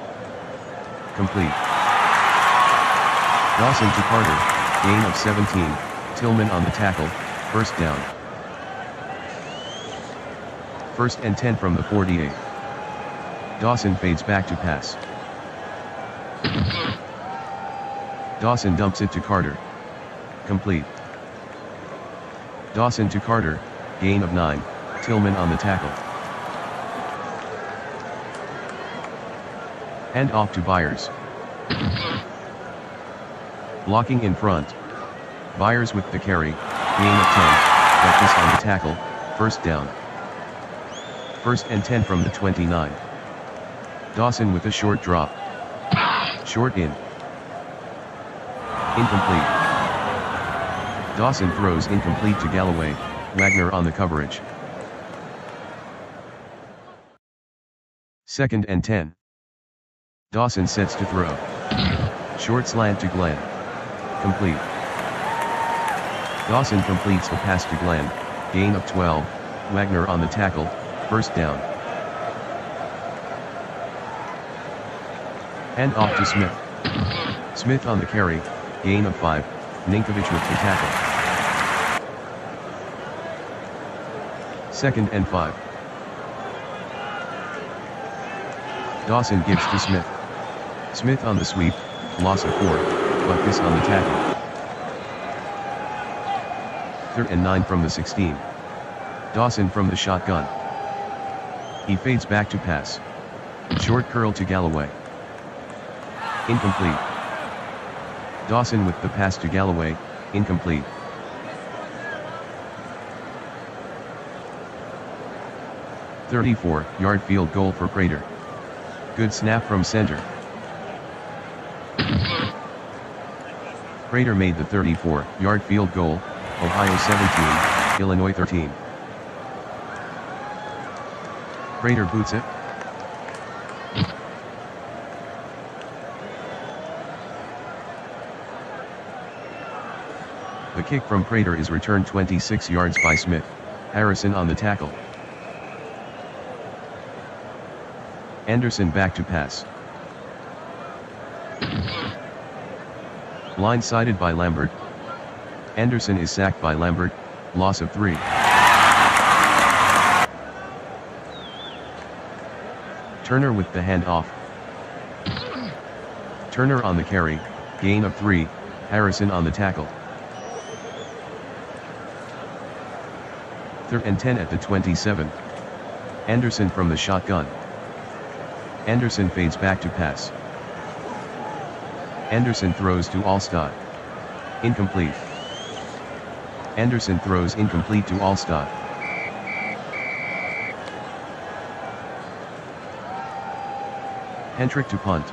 Complete. Dawson to Carter, gain of 17, Tillman on the tackle, first down. First and 10 from the 48. Dawson fades back to pass. Dawson dumps it to Carter. Complete. Dawson to Carter, gain of 9, Tillman on the tackle. Hand off to Byers. Blocking in front. Byers with the carry, gain of 10, Butkus on the tackle, first down. First and 10 from the 29. Dawson with a short drop. Short in. Incomplete. Dawson throws incomplete to Galloway, Wagner on the coverage. Second and 10. Dawson sets to throw. Short slant to Glenn. Complete. Dawson completes the pass to Glenn, gain of 12, Wagner on the tackle, first down. Hand off to Smith. Smith on the carry, gain of 5, Ninkovich with the tackle. Second and 5. Dawson gives to Smith. Smith on the sweep, loss of 4, Butkus on the tackle. Third and 9 from the 16. Dawson from the shotgun. He fades back to pass. Short curl to Galloway. Incomplete. Dawson with the pass to Galloway, incomplete. "34-yard field goal for Prater. Good snap from center. Prater made the 34-yard field goal, Ohio 17, Illinois 13. Prater boots it. The kick from Prater is returned 26 yards by Smith. Harrison on the tackle. Anderson back to pass. Blindsided by Lambert. Anderson is sacked by Lambert, loss of 3. Turner with the handoff. Turner on the carry, gain of 3, Harrison on the tackle. Third and 10 at the 27. Anderson from the shotgun. Anderson fades back to pass. Anderson throws to Allstott. Incomplete. Anderson throws incomplete to Allstott. Hendrick to punt.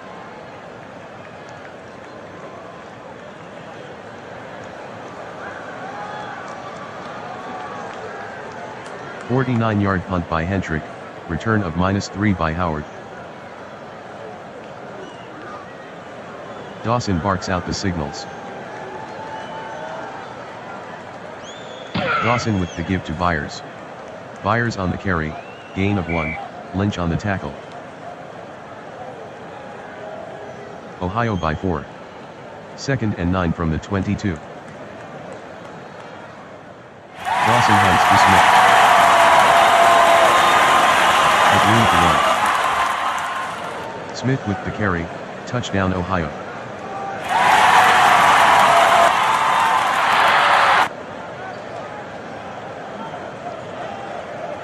"49-yard punt by Hendrick, return of -3 by Howard." Dawson barks out the signals. Dawson with the give to Byers. Byers on the carry, gain of 1, Lynch on the tackle. Ohio by 4. 2nd and 9 from the 22. Dawson hands to Smith. At room to run. Smith with the carry, touchdown Ohio.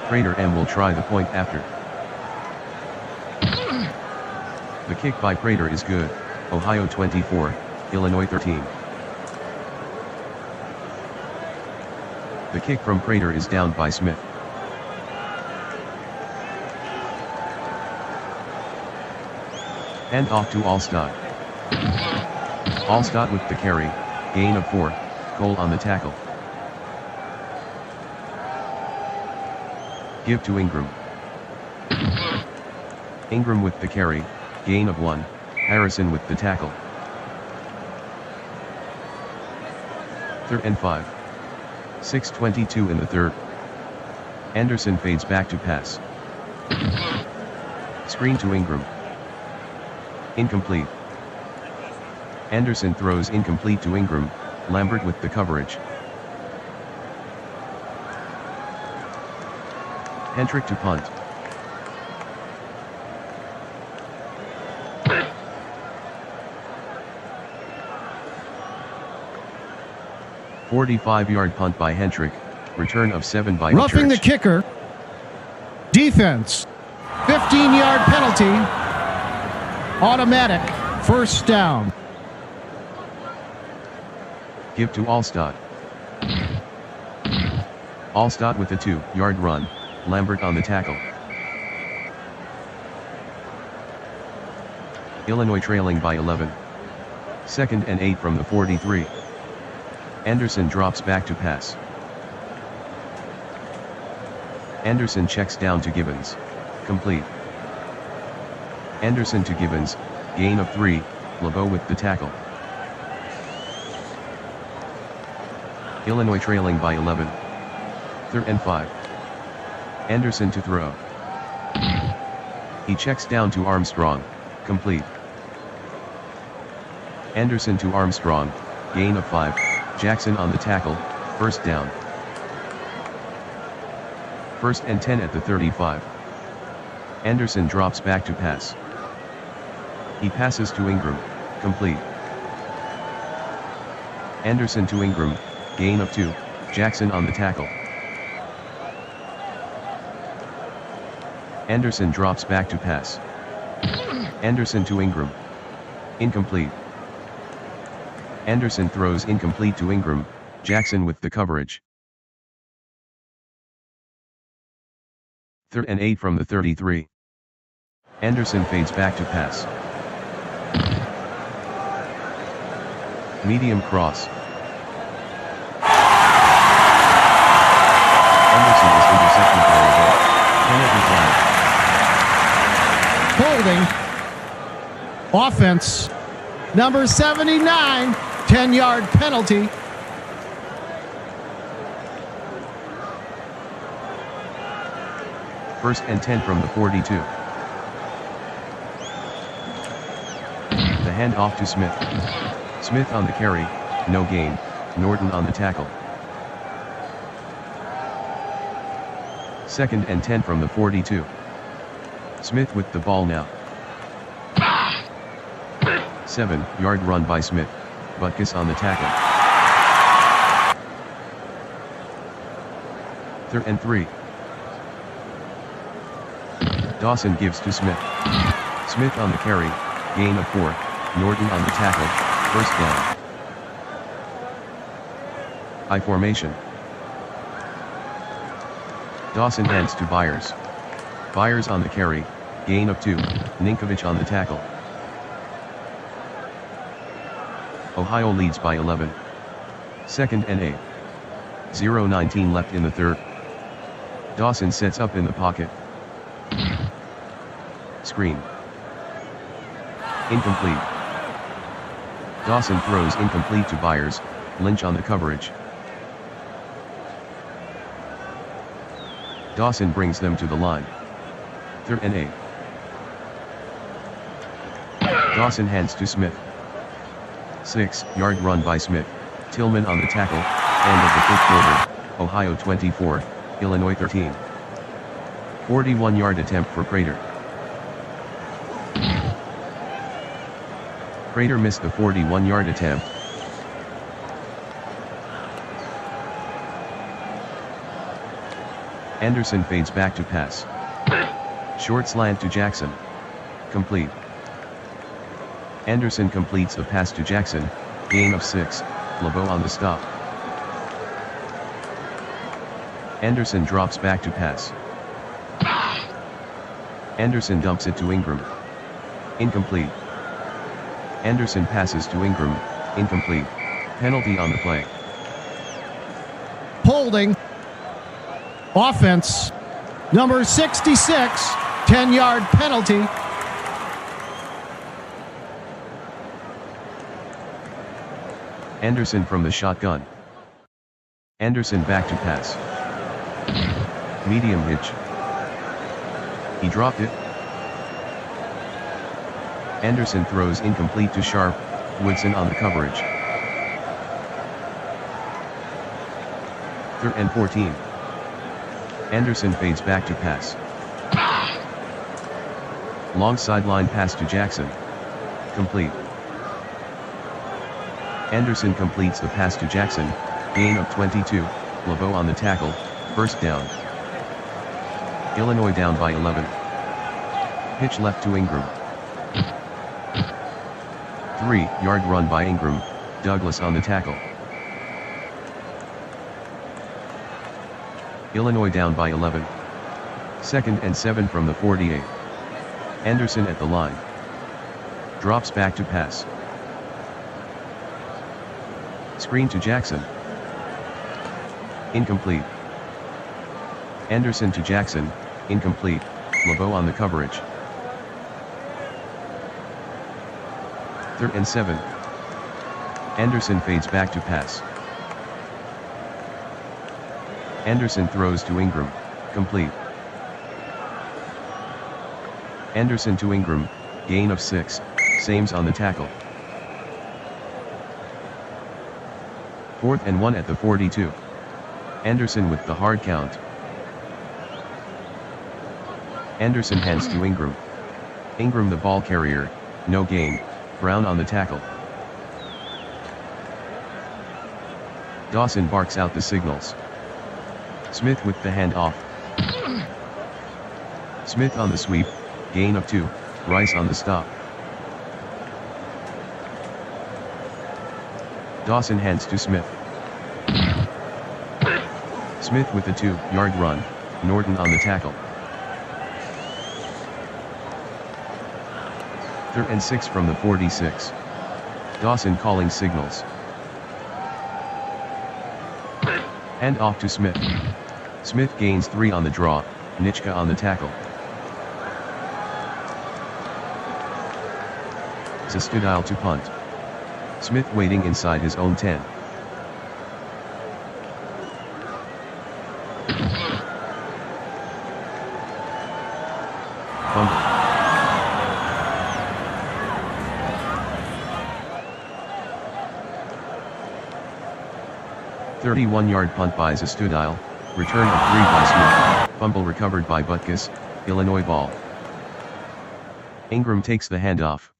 Prater M will try the point after. The kick by Prater is good, Ohio 24, Illinois 13. The kick from Prater is down by Smith. Hand off to Allstott. Allstott with the carry, gain of 4, Cole on the tackle. Give to Ingram. Ingram with the carry, gain of 1, Harrison with the tackle. 3rd and 5. 6:22 in the third. Anderson fades back to pass. Screen to Ingram. Incomplete. Anderson throws incomplete to Ingram, Lambert with the coverage. Hendrick to punt. "45-yard punt by Hendrick, return of 7 by Roughing the Church." kicker. Defense. 15-yard penalty. Automatic. First down. Give to Allstott. Allstott with a 2-yard run, Lambert on the tackle. Illinois trailing by 11. 2nd and 8 from the 43. Anderson drops back to pass. Anderson checks down to Gibbons. Complete. Anderson to Gibbons, gain of 3, LeBeau with the tackle. Illinois trailing by 11. 3rd and 5. Anderson to throw. He checks down to Armstrong, complete. Anderson to Armstrong, gain of 5, Jackson on the tackle, first down. 1st and 10 at the 35. Anderson drops back to pass. He passes to Ingram, complete. Anderson to Ingram, gain of 2, Jackson on the tackle. Anderson drops back to pass. Anderson to Ingram. Incomplete. Anderson throws incomplete to Ingram, Jackson with the coverage. 3rd and 8 from the 33. Anderson fades back to pass. Medium cross. Anderson is intercepted by LeBeau. Penalty flag. Holding. Offense. Number 79. 10-yard penalty. First and 10 from the 42. The handoff to Smith. Smith on the carry, no gain, Norton on the tackle. 2nd and 10 from the 42. Smith with the ball now. 7-yard run by Smith, Butkus on the tackle. 3rd and 3. Dawson gives to Smith. Smith on the carry, gain of 4, Norton on the tackle, first down. I formation. Dawson hands to Byers. Byers on the carry, gain of 2, Ninkovic on the tackle. Ohio leads by 11. Second and 8. 0:19 left in the third. Dawson sets up in the pocket. Screen. Incomplete. Dawson throws incomplete to Byers, Lynch on the coverage. Dawson brings them to the line. Third and 8. Dawson hands to Smith. 6-yard run by Smith, Tillman on the tackle, end of the fifth quarter, Ohio 24, Illinois 13. 41-yard attempt for Prater. Prater missed the 41-yard attempt. Anderson fades back to pass. Short slant to Jackson. Complete. Anderson completes the pass to Jackson, gain of 6, LeBeau on the stop. Anderson drops back to pass. Anderson dumps it to Ingram. Incomplete. Anderson passes to Ingram, incomplete. Penalty on the play. Holding. Offense. Number 66, 10-yard penalty. Anderson from the shotgun. Anderson back to pass. Medium hitch. He dropped it. Anderson throws incomplete to Sharp, Woodson on the coverage. Third and 14. Anderson fades back to pass. Long sideline pass to Jackson. Complete. Anderson completes the pass to Jackson, gain of 22, LeBeau on the tackle, first down. Illinois down by 11. Pitch left to Ingram. 3-yard run by Ingram, Douglas on the tackle. Illinois down by 11. Second and 7 from the 48. Anderson at the line. Drops back to pass. Screen to Jackson. Incomplete. Anderson to Jackson, incomplete, LeBeau on the coverage. Third and 7. Anderson fades back to pass. Anderson throws to Ingram, complete. Anderson to Ingram, gain of 6, Sames on the tackle. 4th and 1 at the 42. Anderson with the hard count. Anderson hands to Ingram. Ingram the ball carrier, no gain, Brown on the tackle. Dawson barks out the signals. Smith with the handoff. Smith on the sweep, gain of 2, Rice on the stop. Dawson hands to Smith. Smith with the 2-yard run, Norton on the tackle. Third and 6 from the 46. Dawson calling signals. Hand off to Smith. Smith gains 3 on the draw, Nitschke on the tackle. Zastudile to punt. Smith waiting inside his own 10. Fumble. "31-yard punt by Zastudile, return of 3 by Smith, fumble recovered by Butkus, Illinois ball." Ingram takes the handoff.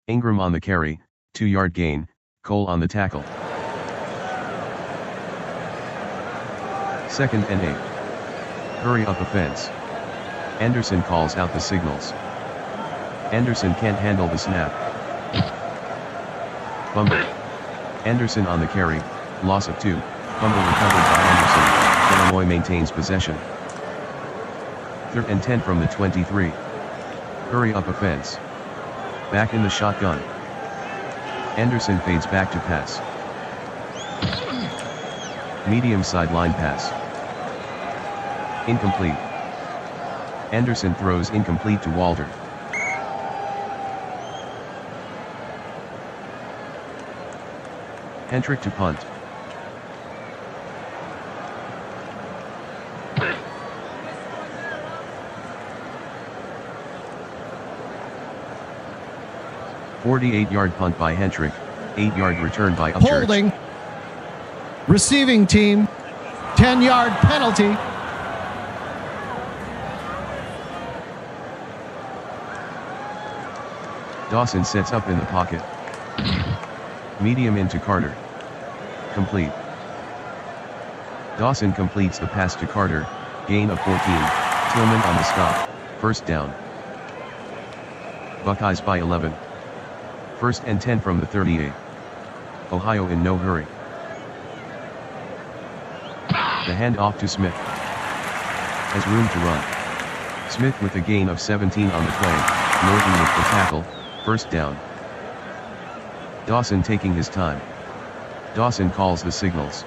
Ingram on the carry, 2-yard gain, Cole on the tackle. Second and 8. Hurry up offense. Anderson calls out the signals. Anderson can't handle the snap. Fumble. Anderson on the carry, loss of 2, fumble recovered by Anderson, Illinois maintains possession. 3rd and 10 from the 23. Hurry up offense. Back in the shotgun. Anderson fades back to pass. Medium sideline pass. Incomplete. Anderson throws incomplete to Walter. Hentrick to punt. "48-yard punt by Hentrick, 8-yard return by Upchurch." Holding. Receiving team, 10-yard penalty. Dawson sets up in the pocket. Medium into Carter. Complete. Dawson completes the pass to Carter, gain of 14, Tillman on the stop, 1st down. Buckeyes by 11. 1st and 10 from the 38. Ohio in no hurry. The handoff to Smith. Has room to run. Smith with a gain of 17 on the play, Norton with the tackle, 1st down. Dawson taking his time. Dawson calls the signals.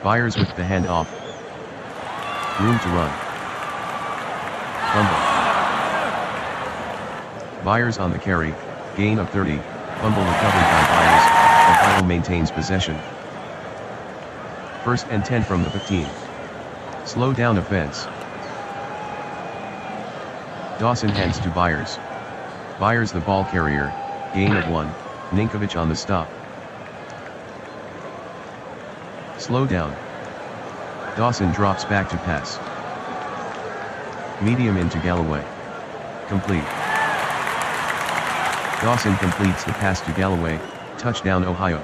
Byers with the handoff. Room to run. Fumble. Byers on the carry, gain of 30, fumble recovered by Byers, Ohio maintains possession. 1st and 10 from the 15. Slow down offense. Dawson hands to Byers. Byers the ball carrier, gain of 1, Ninkovich on the stop. Slow down. Dawson drops back to pass. Medium into Galloway. Complete. Dawson completes the pass to Galloway, touchdown Ohio.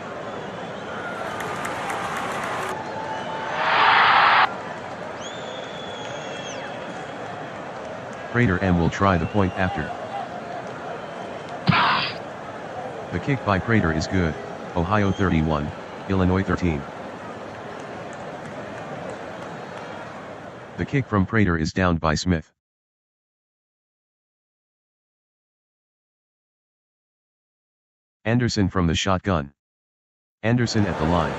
Prater M will try the point after. The kick by Prater is good, Ohio 31, Illinois 13. The kick from Prater is downed by Smith. Anderson from the shotgun. Anderson at the line.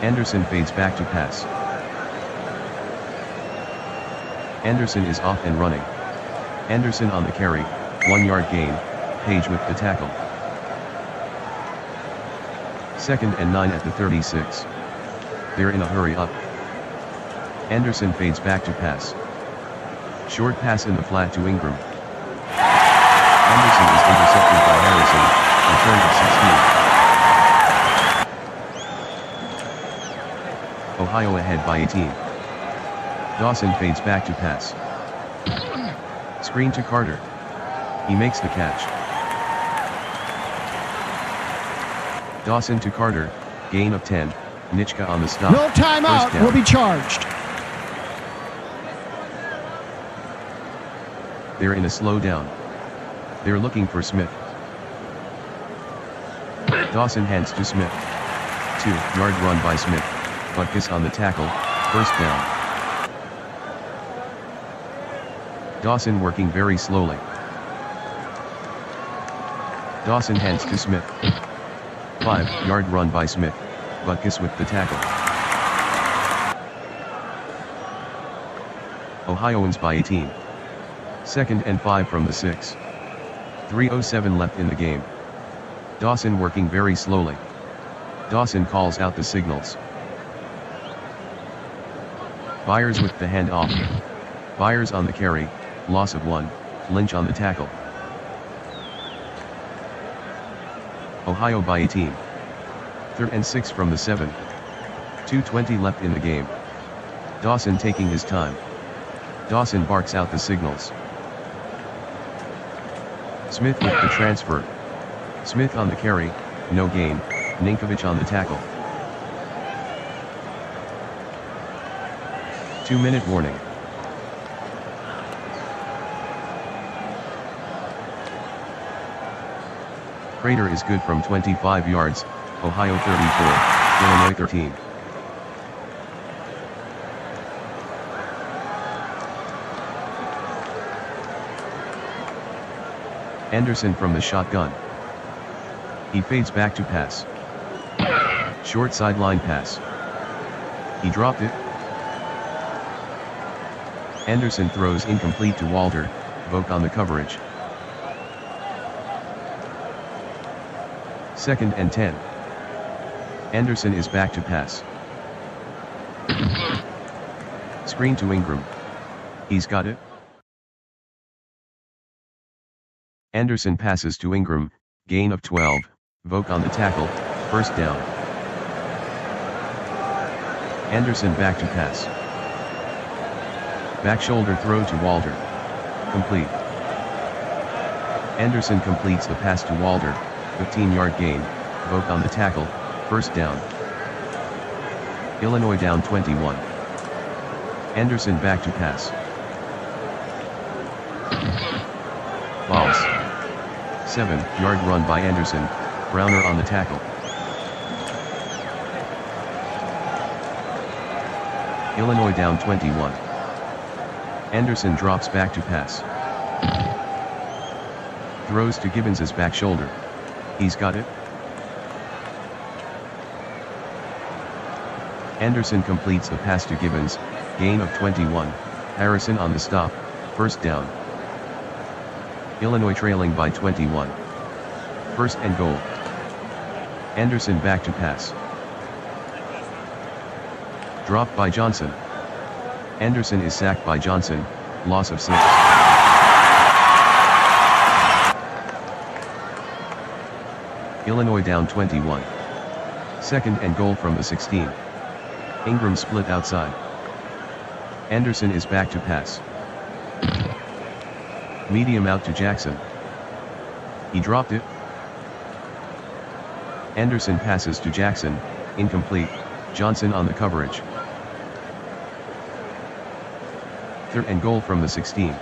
Anderson fades back to pass. Anderson is off and running. Anderson on the carry, 1-yard gain, Page with the tackle. 2nd and 9 at the 36. They're in a hurry up. Anderson fades back to pass. Short pass in the flat to Ingram. Anderson is intercepted by Harrison, return of 16. Ohio ahead by 18. Dawson fades back to pass. Screen to Carter. He makes the catch. Dawson to Carter, gain of 10, Nitschke on the stop. No timeout will be charged. They're in a slow down. They're looking for Smith. Dawson hands to Smith. 2-yard run by Smith, Butkus on the tackle, 1st down. Dawson working very slowly. Dawson hands to Smith. 5-yard run by Smith, Butkus with the tackle. Ohioans by 18. 2nd and 5 from the 6. 3:07 left in the game. Dawson working very slowly. Dawson calls out the signals. Byers with the handoff. Byers on the carry, loss of 1, Lynch on the tackle. Ohio by 18. 3rd and 6 from the 7. 2:20 left in the game. Dawson taking his time. Dawson barks out the signals. Smith with the transfer. Smith on the carry, no gain, Ninkovich on the tackle. 2-minute warning. Prater is good from 25 yards, Ohio 34, Illinois 13. Anderson from the shotgun. He fades back to pass. Short sideline pass. He dropped it. Anderson throws incomplete to Walter, Vogt on the coverage. 2nd and 10. Anderson is back to pass. Screen to Ingram. He's got it. Anderson passes to Ingram, gain of 12, Vogt on the tackle, 1st down. Anderson back to pass. Back shoulder throw to Walter. Complete. Anderson completes the pass to Walter, 15-yard gain, Vogt on the tackle, 1st down. Illinois down 21. Anderson back to pass. Balls. 7-yard run by Anderson, Browner on the tackle. Illinois down 21. Anderson drops back to pass. Throws to Gibbons' back shoulder. He's got it. Anderson completes the pass to Gibbons, gain of 21, Harrison on the stop, 1st down. Illinois trailing by 21. 1st and goal. Anderson back to pass. Dropped by Johnson. Anderson is sacked by Johnson, loss of 6. Illinois down 21. 2nd and goal from the 16. Ingram split outside. Anderson is back to pass. Medium out to Jackson. He dropped it. Anderson passes to Jackson, incomplete, Johnson on the coverage. 3rd and goal from the 16.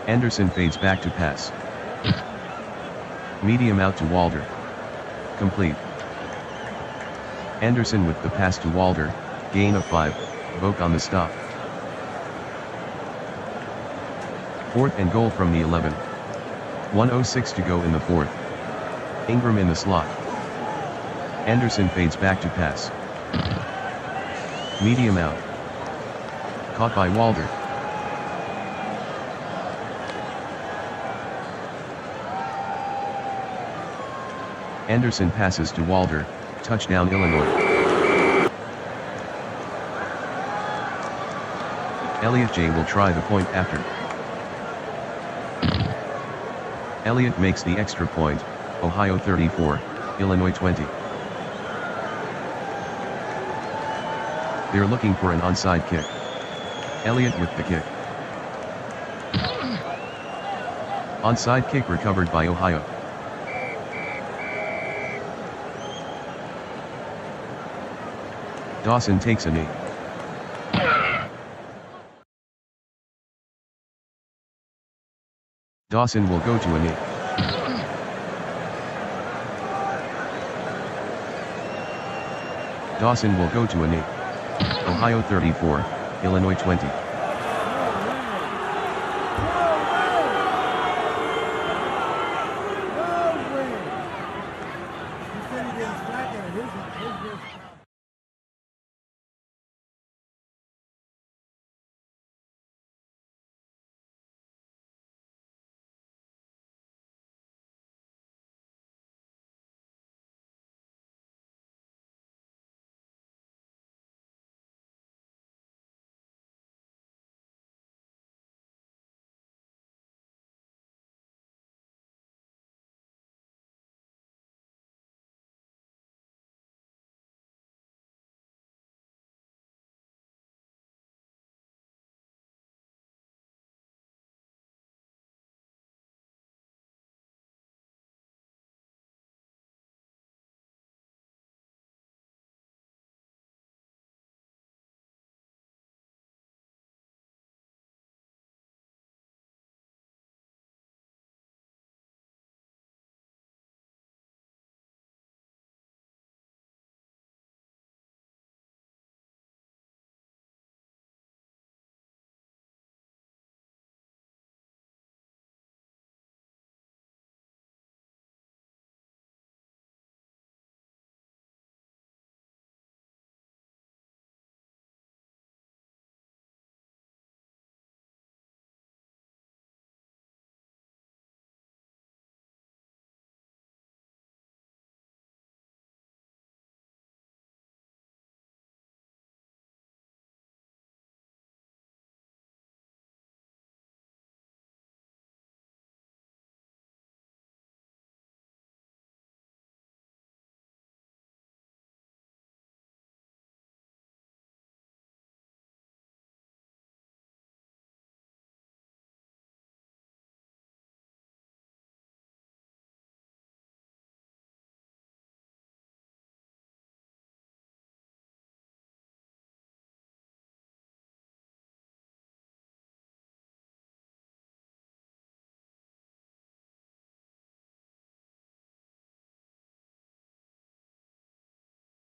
Anderson fades back to pass. Medium out to Walter. Complete. Anderson with the pass to Walter, gain of 5, Vogt on the stop. 4th and goal from the 11. 1:06 to go in the 4th. Ingram in the slot. Anderson fades back to pass. Medium out. Caught by Walter. Anderson passes to Walter, touchdown Illinois. Elliott J. will try the point after. Elliott makes the extra point, Ohio 34, Illinois 20. They're looking for an onside kick. Elliott with the kick. Onside kick recovered by Ohio. Dawson takes a knee. Dawson will go to a knee. Dawson will go to a knee. Ohio 34, Illinois 20.